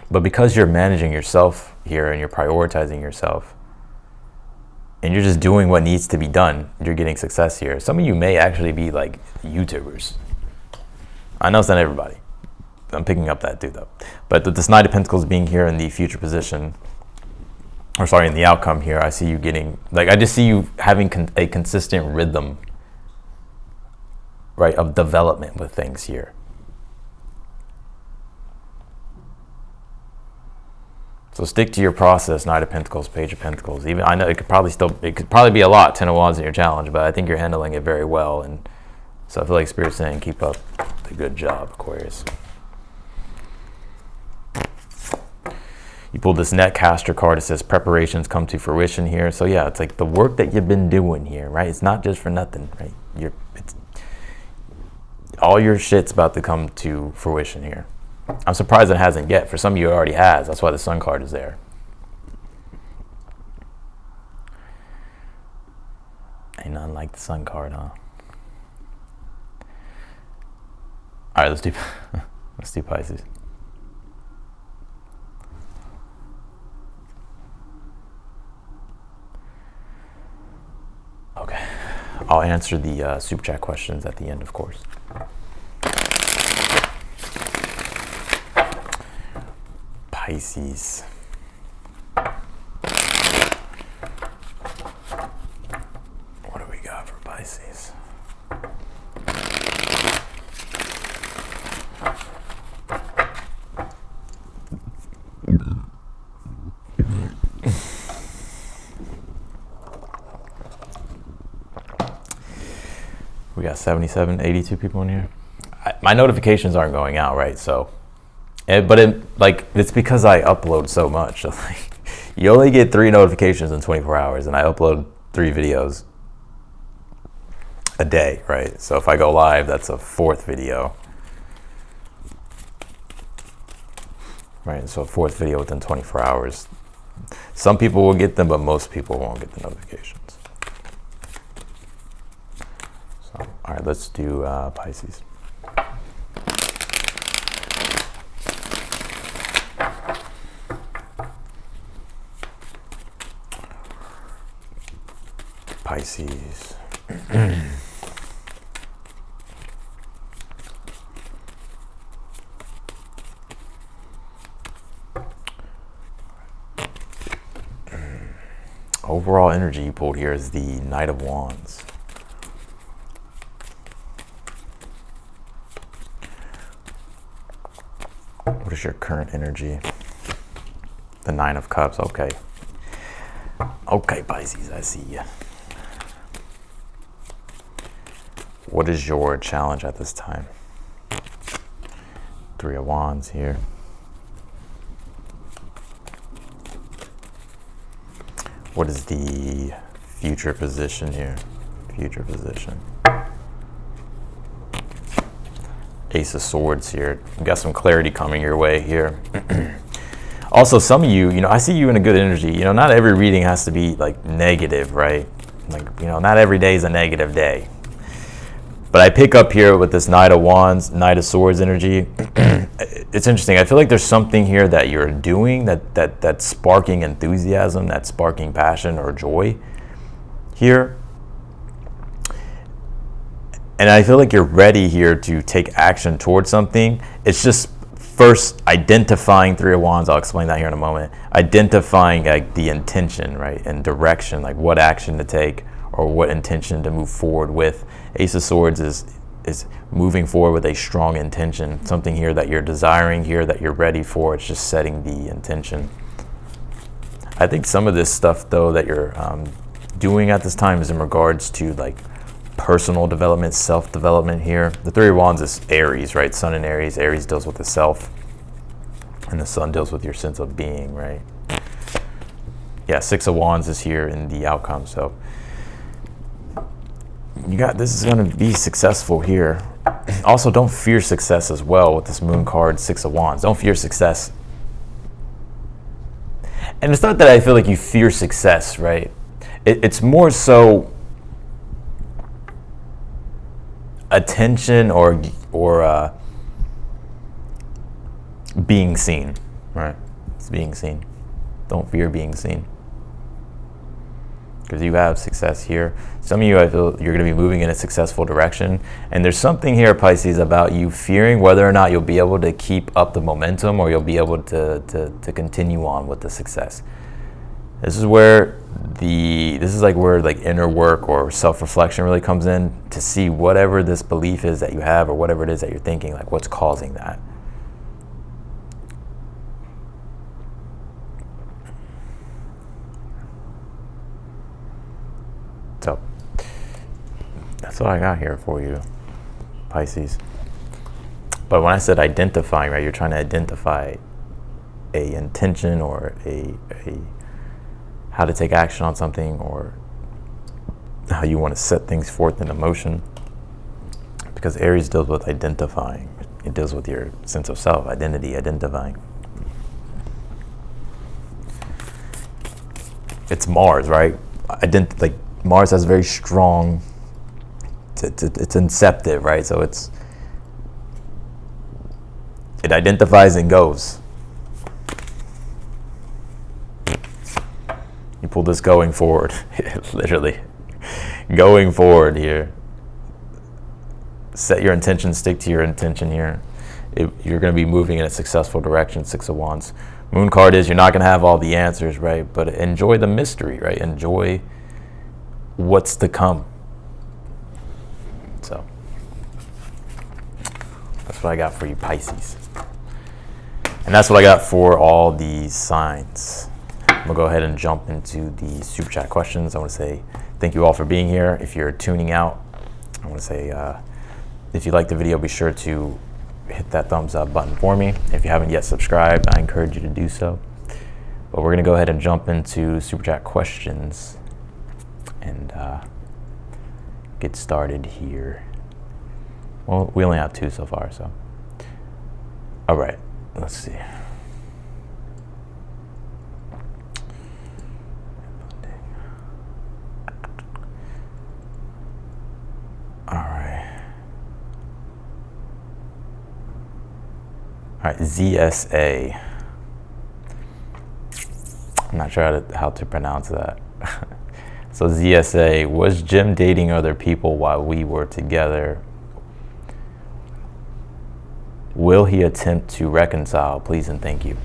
but because you're managing yourself here and you're prioritizing yourself, and you're just doing what needs to be done, you're getting success here. Some of you may actually be like YouTubers. I know it's not everybody. I'm picking up that too, though. But this Knight of Pentacles being here in the future position, or sorry, in the outcome here, I see you getting, like, I just see you having a consistent rhythm, right, of development with things here. So stick to your process, Knight of Pentacles, Page of Pentacles. Even I know it could probably be a lot, 10 of Wands in your challenge, but I think you're handling it very well. And so I feel like Spirit's saying keep up the good job, Aquarius. You pulled this Netcaster card. It says preparations come to fruition here. So yeah, it's like the work that you've been doing here, right? It's not just for nothing, right? All your shit's about to come to fruition here. I'm surprised it hasn't yet. For some of you, it already has. That's why the Sun card is there. Ain't nothing like the Sun card, huh? All right, let's do Pisces. I'll answer the super chat questions at the end, of course. Pisces. What do we got for Pisces? We got 77, 82 people in here. My notifications aren't going out, right? So, but it's because I upload so much. So like, you only get 3 notifications in 24 hours, and I upload 3 videos a day, right? So if I go live, that's a 4th video, right? So a 4th video within 24 hours. Some people will get them, but most people won't get the notifications. All right, let's do Pisces. Pisces. Overall energy you pulled here is the Knight of Wands. What is your current energy? The 9 of Cups, okay. Okay, Pisces, I see you. What is your challenge at this time? 3 of Wands here. What is the future position here? Future position. Ace of Swords here. You got some clarity coming your way here. Also, some of you, I see you in a good energy. Not every reading has to be like negative, right? Like, not every day is a negative day. But I pick up here with this Knight of Wands, Knight of Swords energy. It's interesting. I feel like there's something here that you're doing that's sparking enthusiasm, that's sparking passion or joy here. And I feel like you're ready here to take action towards something. It's just first identifying 3 of Wands. I'll explain that here in a moment. Identifying like the intention, right, and direction, like what action to take or what intention to move forward with. Ace of Swords is moving forward with a strong intention, something here that you're desiring here, that you're ready for. It's just setting the intention. I think some of this stuff, though, that you're doing at this time is in regards to like personal development, self-development here. The 3 of Wands is Aries, right? Sun in Aries. Aries deals with the self, and the Sun deals with your sense of being, right? Yeah, 6 of Wands is here in the outcome. So this is going to be successful here. Also, don't fear success as well with this Moon card, 6 of Wands. Don't fear success. And it's not that I feel like you fear success, right? It's more so attention or being seen, right? It's being seen. Don't fear being seen, because you have success here. Some of you, I feel you're going to be moving in a successful direction, and there's something here, Pisces, about you fearing whether or not you'll be able to keep up the momentum or you'll be able to continue on with the success. This is where inner work or self-reflection really comes in, to see whatever this belief is that you have or whatever it is that you're thinking, like what's causing that. So that's what I got here for you, Pisces. But when I said identifying, right, you're trying to identify a intention or a how to take action on something, or how you want to set things forth into motion. Because Aries deals with identifying. It deals with your sense of self, identity, identifying. It's Mars, right? Like Mars has very strong, it's inceptive, right? So it identifies and goes. You pull this going forward, literally going forward here. Set your intention, stick to your intention here. You're going to be moving in a successful direction. Six of Wands. Moon card is you're not going to have all the answers, right? But enjoy the mystery, right? Enjoy what's to come. So that's what I got for you, Pisces. And that's what I got for all these signs. I'm going to go ahead and jump into the super chat questions. I want to say thank you all for being here. If you're tuning out, I want to say if you like the video, be sure to hit that thumbs up button for me. If you haven't yet subscribed, I encourage you to do so. But we're going to go ahead and jump into super chat questions and get started here. Well, we only have 2 so far, so. All right, let's see. All right, ZSA. I'm not sure how to pronounce that. So ZSA, was Jim dating other people while we were together? Will he attempt to reconcile? Please and thank you.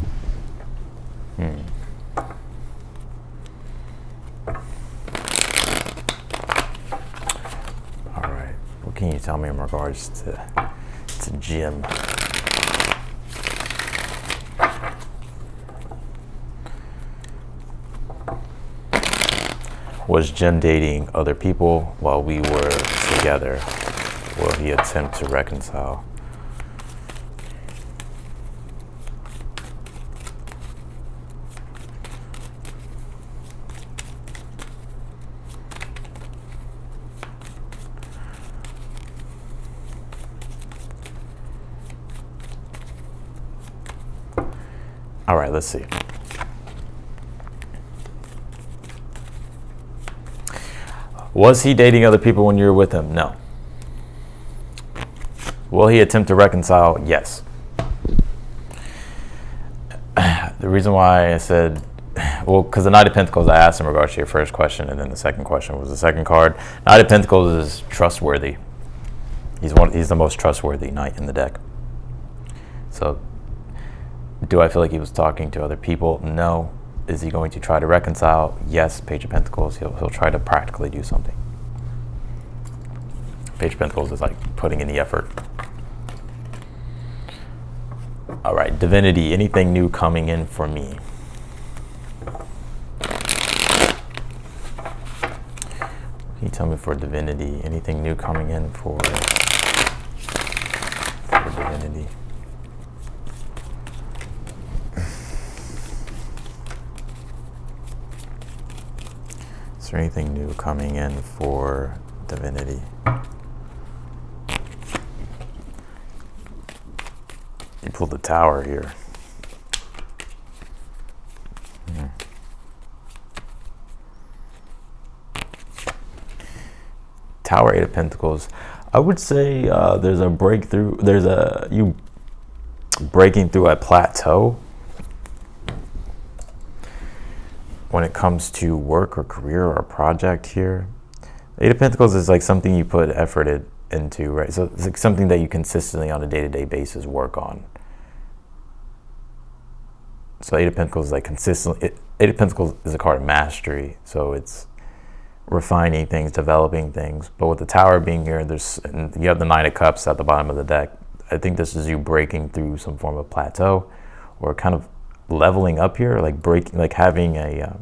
All right, what can you tell me in regards to Jim? Was Jim dating other people while we were together? Will he attempt to reconcile? All right, let's see. Was he dating other people when you were with him? No. Will he attempt to reconcile? Yes. The reason why I said, well, because the Knight of Pentacles, I asked in regards to your first question, and then the second question was the second card. Knight of Pentacles is trustworthy. He's the most trustworthy knight in the deck. So, do I feel like he was talking to other people? No. Is he going to try to reconcile? Yes. Page of Pentacles, he'll try to practically do something. Page of Pentacles is like putting in the effort. All right, Divinity, anything new coming in for me? Can you tell me for Divinity, anything new coming in for Divinity? Is there anything new coming in for Divinity? You pulled the Tower here. Tower, 8 of Pentacles. I would say there's a breakthrough. There's you breaking through a plateau when it comes to work or career or a project here. 8 of Pentacles is like something you put effort into, right? So it's like something that you consistently on a day-to-day basis work on. So 8 of Pentacles is like consistently, 8 of Pentacles is a card of mastery. So it's refining things, developing things. But with the Tower being here, and you have the 9 of Cups at the bottom of the deck. I think this is you breaking through some form of plateau or kind of leveling up here, like breaking, like having a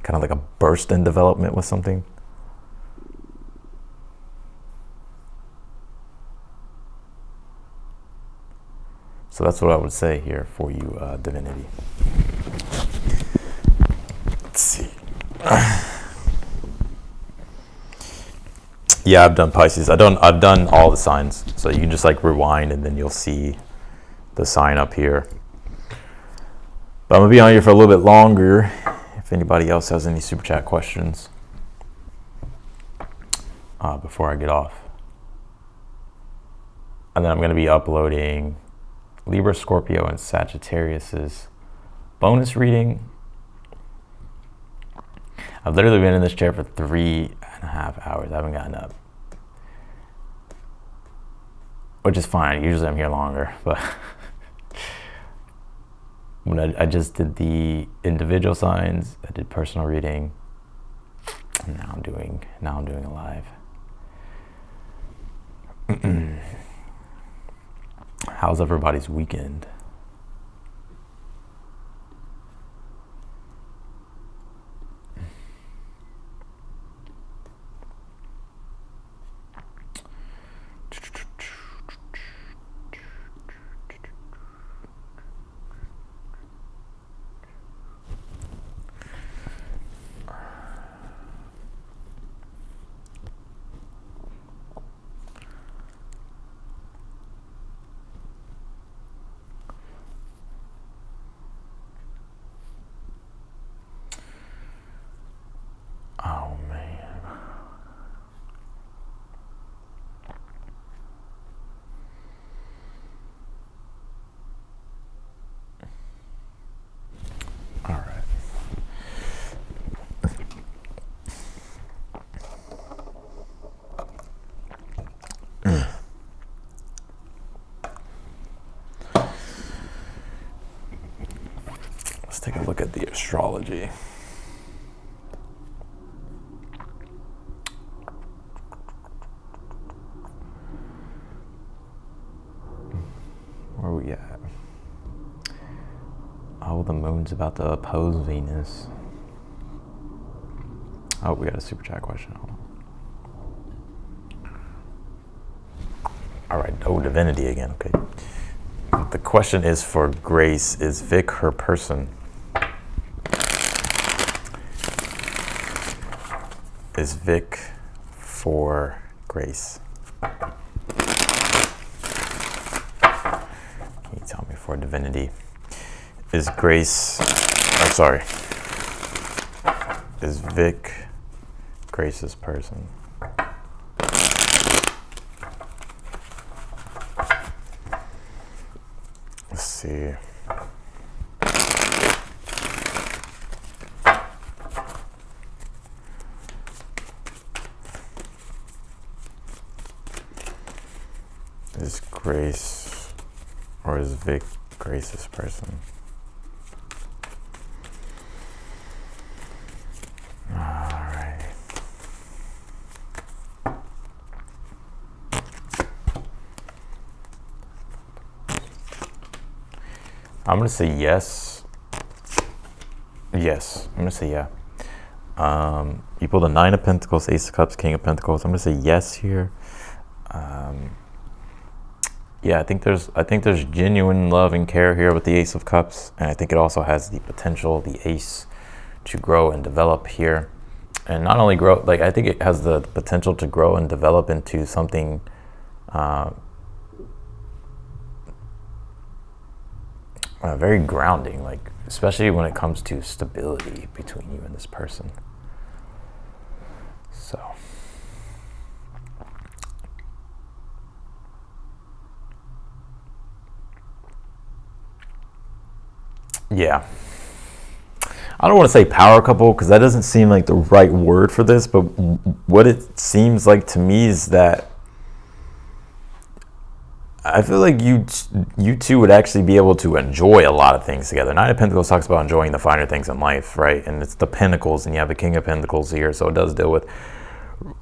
kind of like a burst in development with something. So that's what I would say here for you, Divinity. Let's see. Yeah, I've done Pisces. I've done all the signs. So you can just like rewind and then you'll see the sign up here. But I'm gonna be on here for a little bit longer. If anybody else has any super chat questions before I get off. And then I'm gonna be uploading Libra, Scorpio, and Sagittarius's bonus reading. I've literally been in this chair for 3.5 8.5 hours. I haven't gotten up, which is fine. Usually I'm here longer, but when I just did the individual signs, I did personal reading, and now I'm doing a live. How's everybody's weekend? Oh man. All right. Let's take a look at the astrology. Where are we at? Oh, the moon's about to oppose Venus. Oh, we got a super chat question. Hold on. All right. Oh, divinity again. Okay. The question is for Grace. Is Vic her person? Is Vic for Grace? Tell me for divinity. Is Grace, I'm sorry, is Vic Grace's person? Let's see. Is Grace, or is Vic Grace's person? All right. I'm gonna say yes. Yes, I'm gonna say yeah. You pulled a 9 of Pentacles, Ace of Cups, King of Pentacles. I'm gonna say yes here. Yeah, I think there's genuine love and care here with the Ace of Cups, and I think it also has the potential, the Ace, to grow and develop here, and not only grow, like I think it has the potential to grow and develop into something very grounding, like especially when it comes to stability between you and this person. So. Yeah, I don't want to say power couple because that doesn't seem like the right word for this, but what it seems like to me is that I feel like you two would actually be able to enjoy a lot of things together. 9 of Pentacles talks about enjoying the finer things in life, right? And it's the Pentacles, and you have the King of Pentacles here, so it does deal with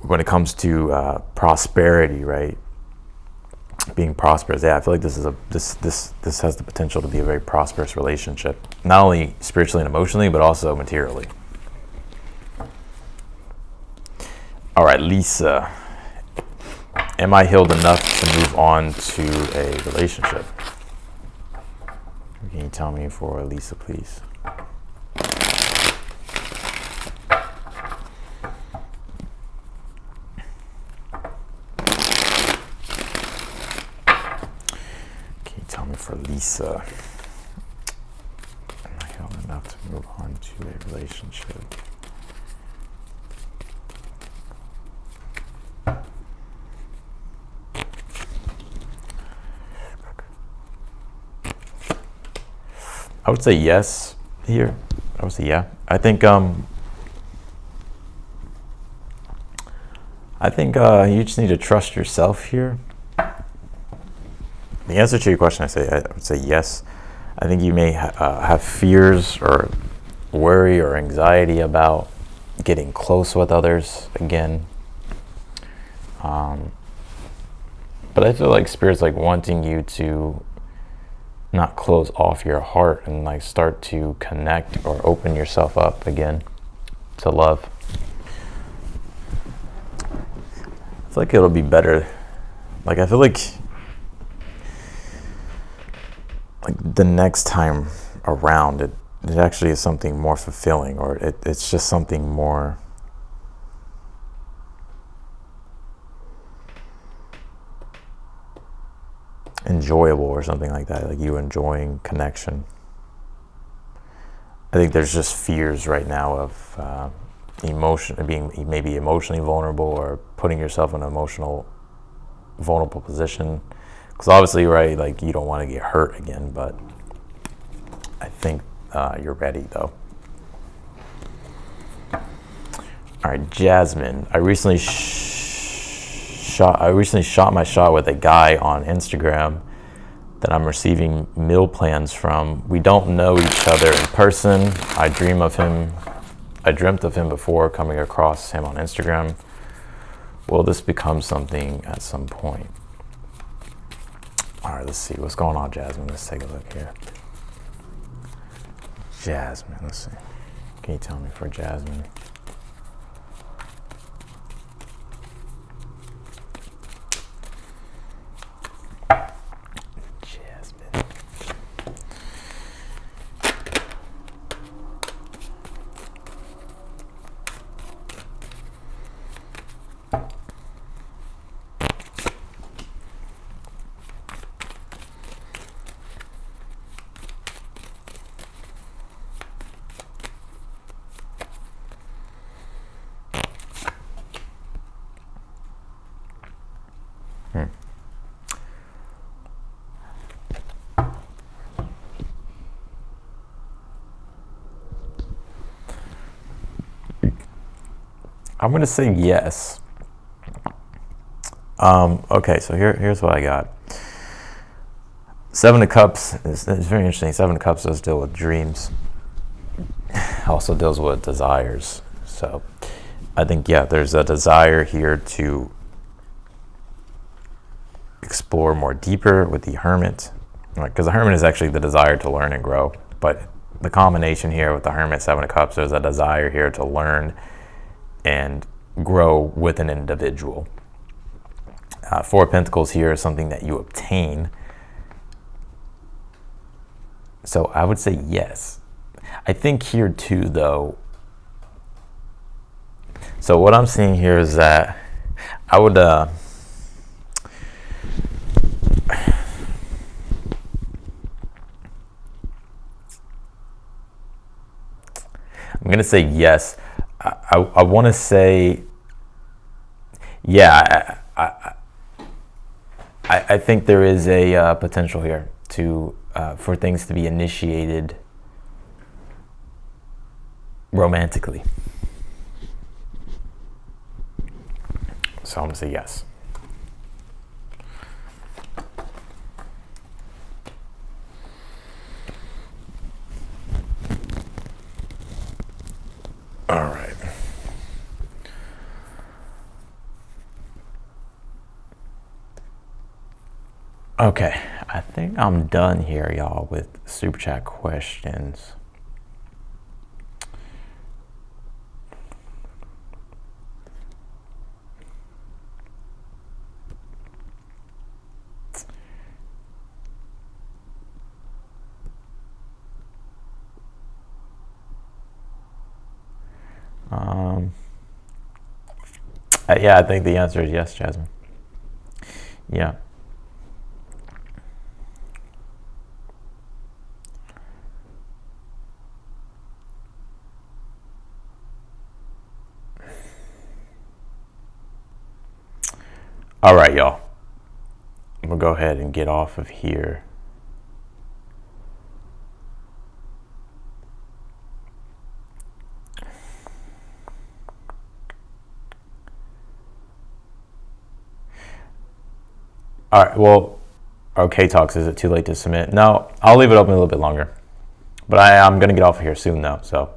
when it comes to prosperity, right? Being prosperous. Yeah, I feel like this has the potential to be a very prosperous relationship, not only spiritually and emotionally, but also materially. All right, Lisa, am I healed enough to move on to a relationship? Can you tell me for Lisa, please? For Lisa, am I healed enough to move on to a relationship? I would say yes here. I would say yeah. I think I think you just need to trust yourself here. The answer to your question, I would say yes. I think you may have fears or worry or anxiety about getting close with others again. But I feel like Spirit's like wanting you to not close off your heart and like start to connect or open yourself up again to love. I feel like it'll be better. Like I feel like the next time around it actually is something more fulfilling, or it's just something more enjoyable or something like that, like you enjoying connection. I think there's just fears right now of being maybe emotionally vulnerable or putting yourself in an emotional vulnerable position, because obviously, right, like you don't want to get hurt again, but I think you're ready though. All right, Jasmine, I recently shot my shot with a guy on Instagram that I'm receiving meal plans from. We don't know each other in person. I dreamt of him before coming across him on Instagram. Will this become something at some point? All right, let's see what's going on, Jasmine. Let's take a look here. Jasmine, let's see. Can you tell me for Jasmine? I'm going to say yes. Okay, so here's what I got. Seven of Cups is very interesting. Seven of Cups does deal with dreams. Also deals with desires. So I think, yeah, there's a desire here to explore more deeper with the Hermit. Because the Hermit is actually the desire to learn and grow. But the combination here with the Hermit, Seven of Cups, there's a desire here to learn and grow with an individual. Four of Pentacles here is something that you obtain. So I would say yes. I think here too, though. So what I'm seeing here is that I would I'm going to say yes. I want to say, yeah, I think there is a potential here to for things to be initiated romantically. So I'm going to say yes. All right. Okay, I think I'm done here, y'all, with Super Chat questions. Yeah, I think the answer is yes, Jasmine. Yeah. All right, y'all. I'm going to go ahead and get off of here. All right, well, okay, Talks, is it too late to submit? No, I'll leave it open a little bit longer. But I'm going to get off of here soon, though. So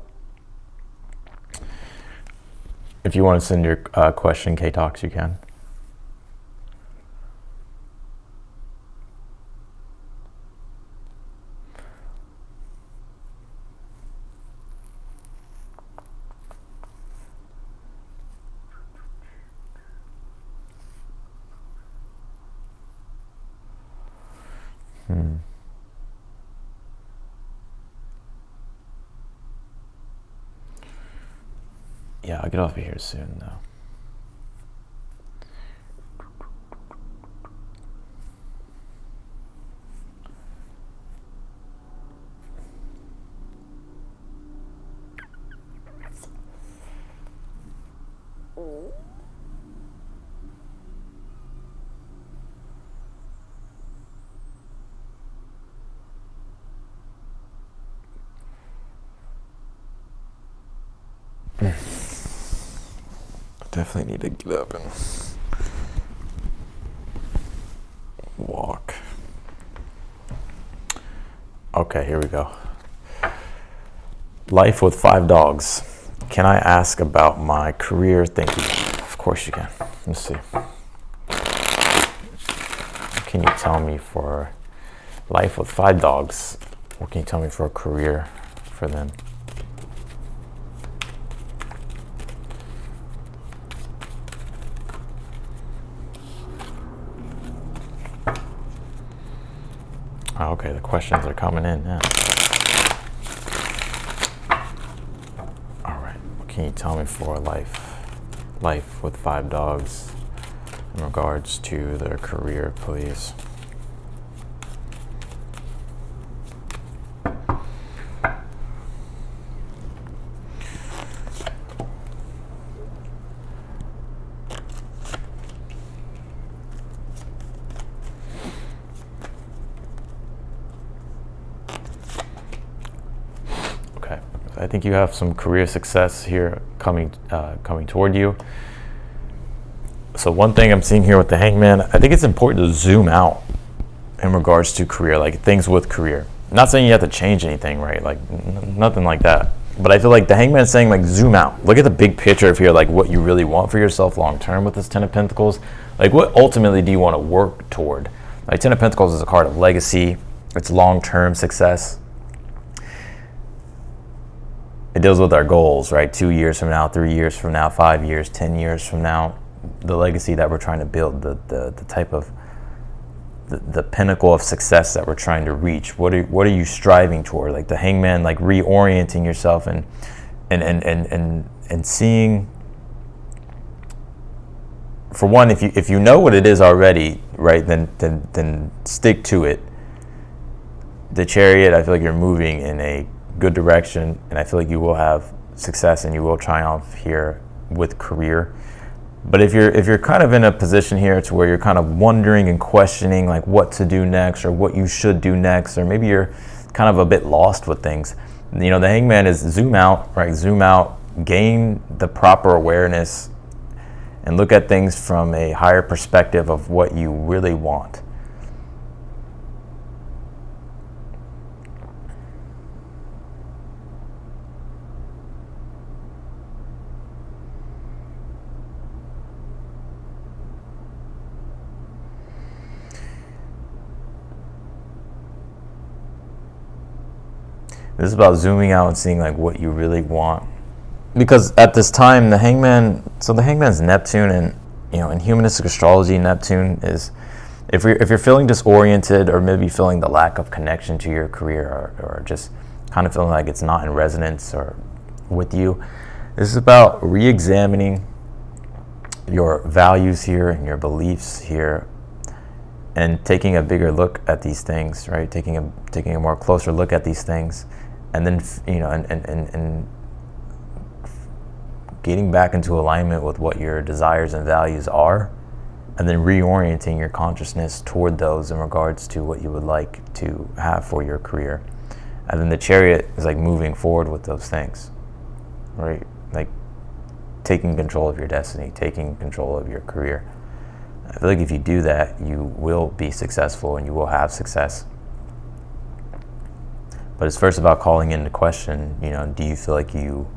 if you want to send your question, K-Talks, you can. Yeah, I'll get off of here soon, though. Definitely need to get up and walk. Okay, here we go. Life with 5 dogs. Can I ask about my career? Thank you. Of course you can. Let's see. What can you tell me for life with 5 dogs? What can you tell me for a career for them? Oh, okay, the questions are coming in now. All right, what can you tell me for life with 5 dogs in regards to their career, please? I think you have some career success here coming toward you. So one thing I'm seeing here with the Hangman, I think it's important to zoom out in regards to career, like things with career. I'm not saying you have to change anything, right? Like nothing like that. But I feel like the Hangman is saying, like, zoom out. Look at the big picture of here, like what you really want for yourself long term with this 10 of Pentacles. Like what ultimately do you want to work toward? Like 10 of Pentacles is a card of legacy. It's long-term success. It deals with our goals, right? 2 years from now, 3 years from now, 5 years, 10 years from now, the legacy that we're trying to build, the type of the pinnacle of success that we're trying to reach. What are you striving toward? Like the Hangman, like reorienting yourself and seeing. For one, if you know what it is already, right, then stick to it. The Chariot, I feel like you're moving in a good direction, and I feel like you will have success and you will triumph here with career. But if you're kind of in a position here to where you're kind of wondering and questioning like what to do next or what you should do next, or maybe you're kind of a bit lost with things, you know, the Hangman is zoom out, right? Zoom out, gain the proper awareness, and look at things from a higher perspective of what you really want. This is about zooming out and seeing like what you really want. Because at this time, the Hangman's Neptune, and you know, in humanistic astrology, Neptune is, if you're feeling disoriented or maybe feeling the lack of connection to your career, or just kind of feeling like it's not in resonance or with you, this is about re-examining your values here and your beliefs here, and taking a bigger look at these things, right? Taking a more closer look at these things, and then, you know, and getting back into alignment with what your desires and values are, and then reorienting your consciousness toward those in regards to what you would like to have for your career. And then the Chariot is like moving forward with those things, right? Like taking control of your destiny, taking control of your career. I feel like if you do that, you will be successful and you will have success. But it's first about calling into question, you know, do you feel like you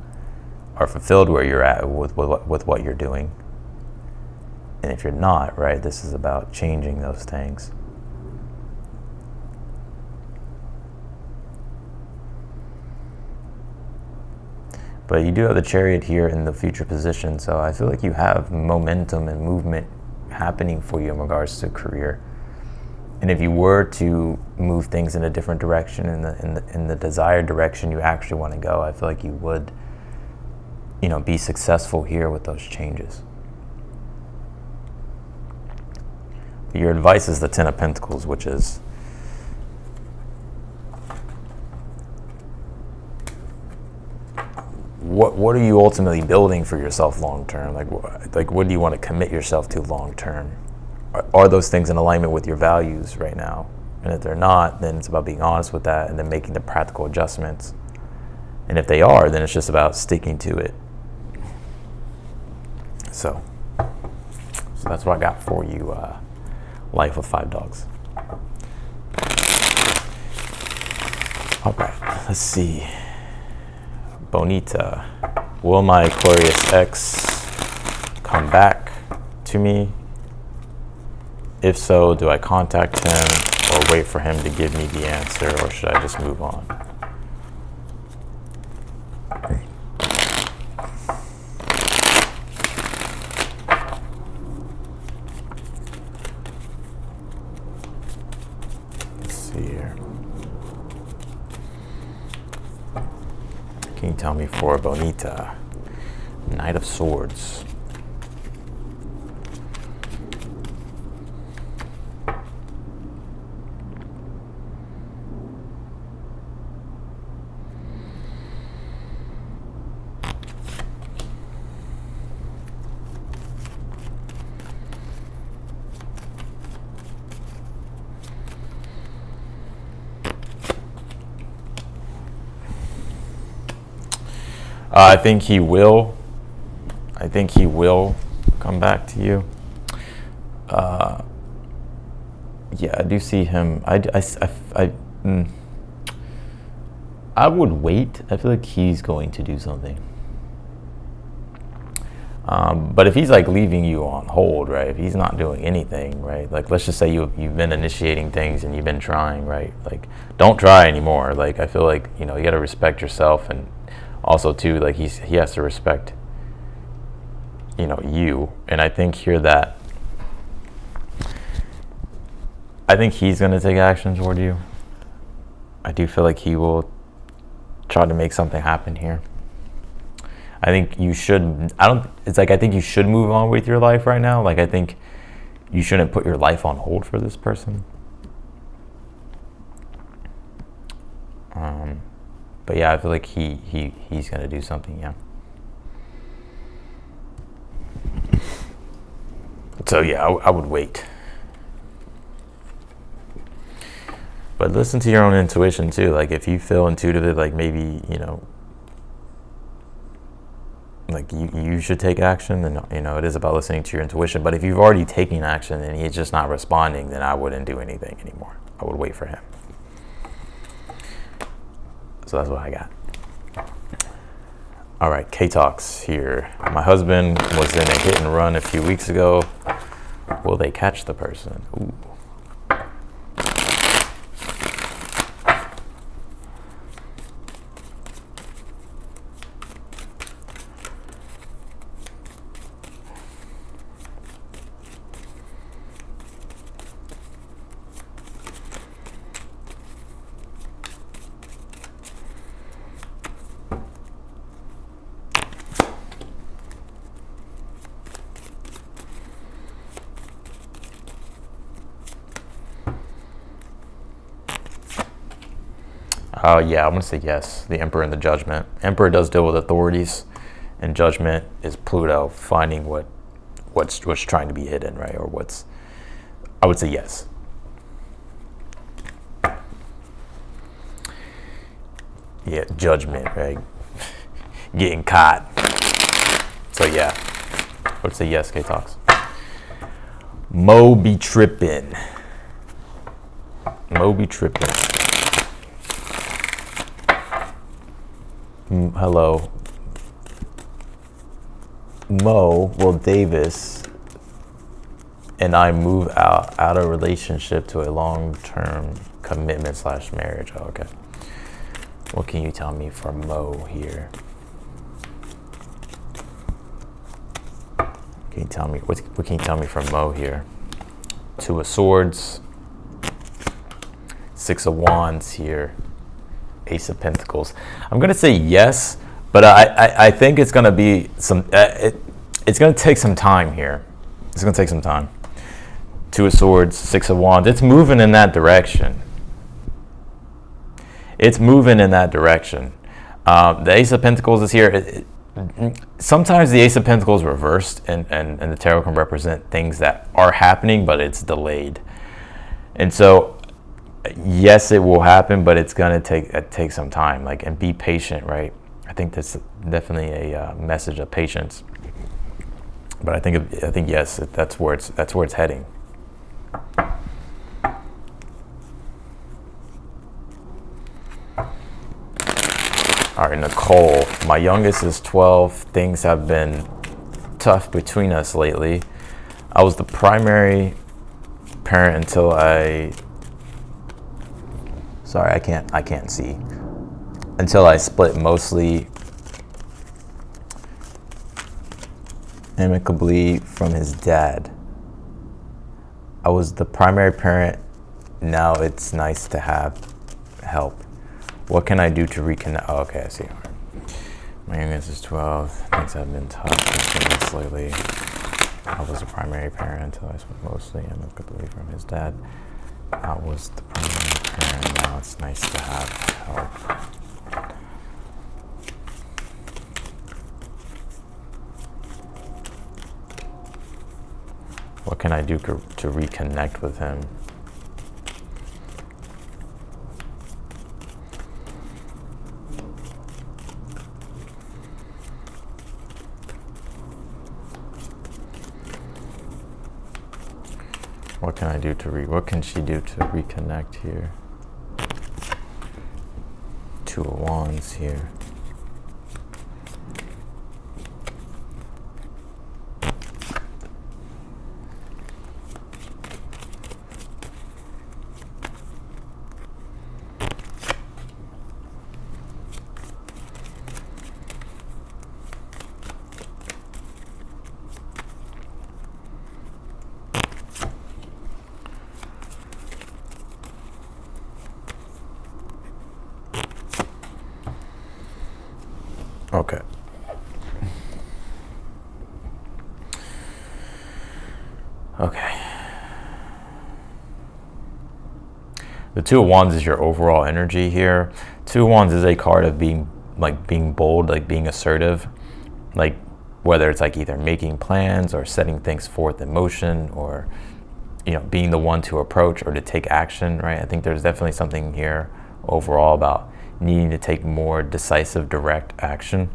are fulfilled where you're at with what you're doing? And if you're not, right, this is about changing those things. But you do have the Chariot here in the future position, so I feel like you have momentum and movement happening for you in regards to career. And if you were to move things in a different direction, in the desired direction you actually want to go, I feel like you would, you know, be successful here with those changes. But your advice is the Ten of Pentacles, which is what are you ultimately building for yourself long term? Like what do you want to commit yourself to long term? Are those things in alignment with your values right now? And if they're not, then it's about being honest with that and then making the practical adjustments. And if they are, then it's just about sticking to it. So that's what I got for you, Life with 5 Dogs. All right, let's see. Bonita, will my Aquarius ex come back to me? If so, do I contact him or wait for him to give me the answer, or should I just move on? Let's see here. Can you tell me for Bonita? Knight of Swords. I think he will. I think he will come back to you. Yeah, I do see him. I would wait. I feel like he's going to do something. But if he's like leaving you on hold, right? If he's not doing anything, right? Like, let's just say you've been initiating things and you've been trying, right? Like, don't try anymore. Like, I feel like, you know, you got to respect yourself, and also too, like, he has to respect, you know, you. And I think here that I think he's going to take action toward you. I do feel like he will try to make something happen here. I think you should, I think you should move on with your life right now. Like, I think you shouldn't put your life on hold for this person. But yeah, I feel like he's going to do something, yeah. So yeah, I would wait. But listen to your own intuition too. Like, if you feel intuitively like maybe, you know, like you should take action, then, you know, it is about listening to your intuition. But if you've already taken action and he's just not responding, then I wouldn't do anything anymore. I would wait for him. So that's what I got. All right, K-Talks here. My husband was in a hit and run a few weeks ago. Will they catch the person? Ooh. Yeah, I'm going to say yes. The Emperor and the Judgment. Emperor does deal with authorities, and Judgment is Pluto finding what's trying to be hidden, right? Or what's, I would say yes. Yeah, Judgment, right? Getting caught. So yeah, I would say yes, K-Talks. Mo be trippin'. Mo be trippin'. Hello. Mo, well, Davis and I move out of relationship to a long-term commitment / marriage. Oh, okay. What can you tell me for Mo here? Can you tell me what can you tell me from Mo here? 2 of Swords, 6 of Wands here, Ace of Pentacles. I'm gonna say yes, but I think it's gonna be some. It's gonna take some time here. It's gonna take some time. 2 of Swords, 6 of Wands. It's moving in that direction. It's moving in that direction. The Ace of Pentacles is here. Sometimes the Ace of Pentacles reversed, and the tarot can represent things that are happening, but it's delayed. And so, yes, it will happen, but it's gonna take some time. Like, and be patient, right? I think that's definitely a message of patience. But I think yes, that's where it's heading. All right, Nicole, my youngest is 12. Things have been tough between us lately. I was the primary parent until I can't see. Until I split, mostly amicably from his dad. I was the primary parent. Now it's nice to have help. What can I do to reconnect? Oh, okay, I see. All right. My youngest is 12. Things have been tough between us lately. I was the primary parent until I split mostly amicably from his dad. I was the primary parent. Now it's nice to have help. What can I do to reconnect with him? What can I do what can she do to reconnect here? 2 of Wands here. Okay. Okay. The 2 of Wands is your overall energy here. 2 of Wands is a card of being bold, like being assertive, like whether it's like either making plans or setting things forth in motion, or being the one to approach or to take action, right? I think there's definitely something here overall about needing to take more decisive, direct action,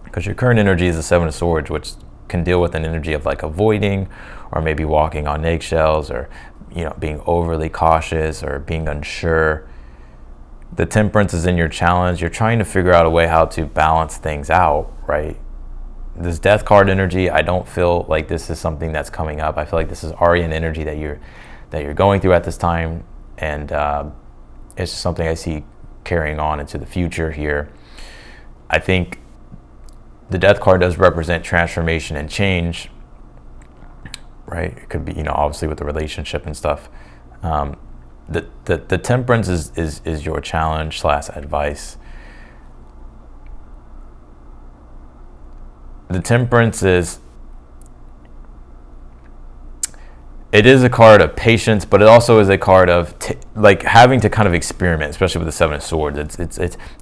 because your current energy is the 7 of Swords, which can deal with an energy of like avoiding, or maybe walking on eggshells, or being overly cautious or being unsure. The Temperance is in your challenge. You're trying to figure out a way how to balance things out, right? This Death card energy, I don't feel like this is something that's coming up. I feel like this is already an energy that you're going through at this time, and it's just something I see carrying on into the future here. I think the Death card does represent transformation and change, right? It could be, obviously with the relationship and stuff. The Temperance is your challenge / advice. The Temperance is a card of patience, but it also is a card of like having to kind of experiment, especially with the 7 of Swords.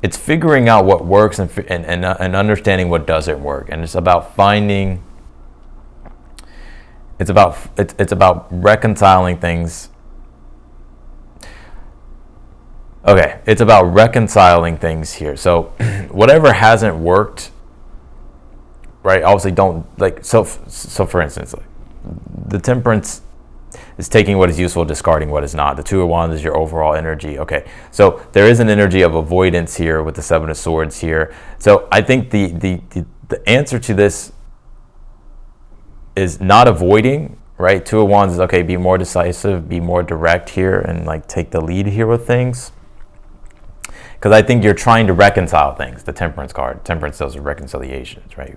It's figuring out what works and understanding what doesn't work, and it's about finding. It's about reconciling things. Okay, it's about reconciling things here. So whatever hasn't worked, right? Obviously, don't like so. For instance, like, the Temperance is taking what is useful, discarding what is not. The Two of Wands is your overall energy. Okay, so there is an energy of avoidance here with the Seven of Swords here. So I think the answer to this is not avoiding, right? Two of Wands is, okay, be more decisive, be more direct here, and like take the lead here with things. Because I think you're trying to reconcile things. The Temperance card, Temperance does reconciliations, right?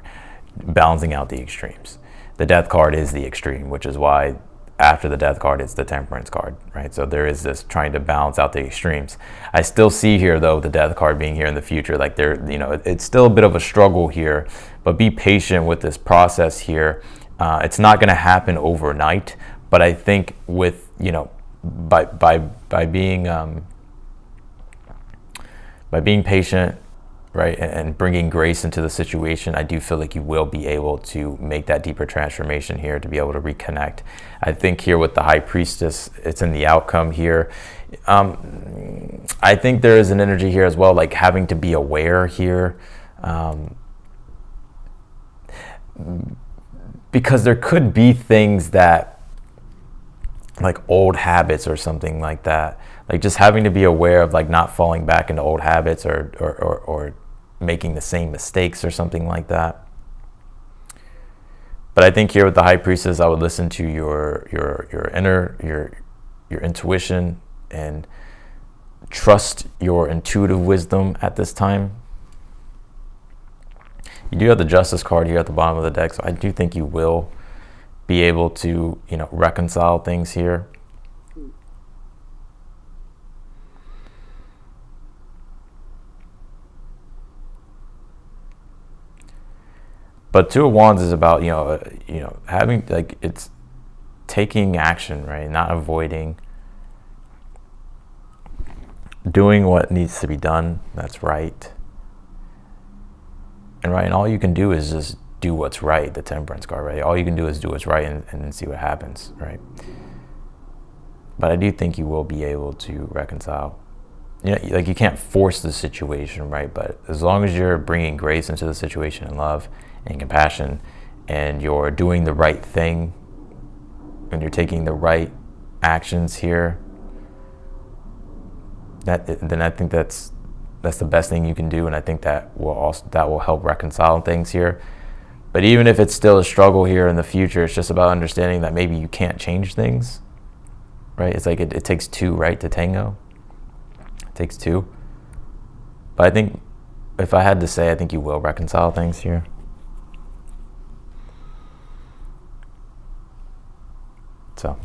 Balancing out the extremes. The Death card is the extreme, which is why after the Death card, it's the Temperance card, right? So there is this trying to balance out the extremes. I still see here, though, the Death card being here in the future, like there, you know, it's still a bit of a struggle here, but be patient with this process here. It's not going to happen overnight, but I think with, you know, by being patient, right, and bringing grace into the situation, I do feel like you will be able to make that deeper transformation here, to be able to reconnect. I think here with the High Priestess, it's in the outcome here. I think there is an energy here as well, like having to be aware here. Because there could be things that, like old habits or something like that, like just having to be aware of like not falling back into old habits or making the same mistakes or something like that. But I think here with the High Priestess, I would listen to your intuition and trust your intuitive wisdom at this time. You do have the Justice card here at the bottom of the deck, so I do think you will be able to, you know, reconcile things here. But Two of Wands is about, you know, having, like, it's taking action, right? Not avoiding, doing what needs to be done. That's right. And all you can do is just do what's right. The Temperance card, right? All you can do is do what's right and then see what happens, right? But I do think you will be able to reconcile. You know, like you can't force the situation, right? But as long as you're bringing grace into the situation and love and compassion, and you're doing the right thing, and you're taking the right actions here, then I think that's the best thing you can do, and I think that will help reconcile things here. But even if it's still a struggle here in the future, it's just about understanding that maybe you can't change things, right? It's like it takes two, right, to tango. It takes two. But I think if I had to say, I think you will reconcile things here. So.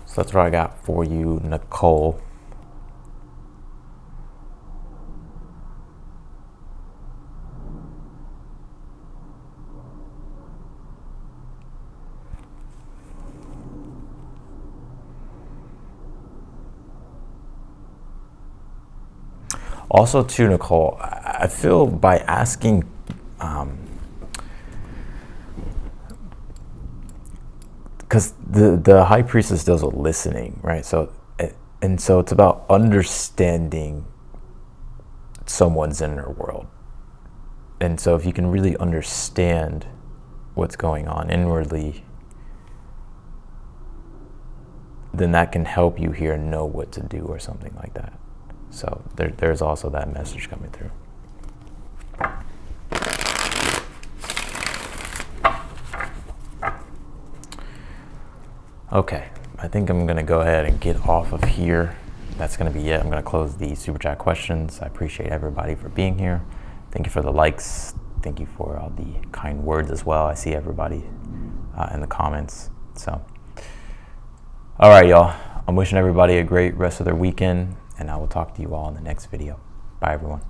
So that's what I got for you, Nicole. Also, too, Nicole, I feel by asking, because the High Priestess deals with listening, right? So it's about understanding someone's inner world. And so if you can really understand what's going on inwardly, then that can help you here know what to do or something like that. So there's also that message coming through. Okay, I think I'm gonna go ahead and get off of here. That's gonna be it. I'm gonna close the super chat questions. I appreciate everybody for being here. Thank you for the likes. Thank you for all the kind words as well. I see everybody in the comments. So, all right, y'all. I'm wishing everybody a great rest of their weekend, and I will talk to you all in the next video. Bye, everyone.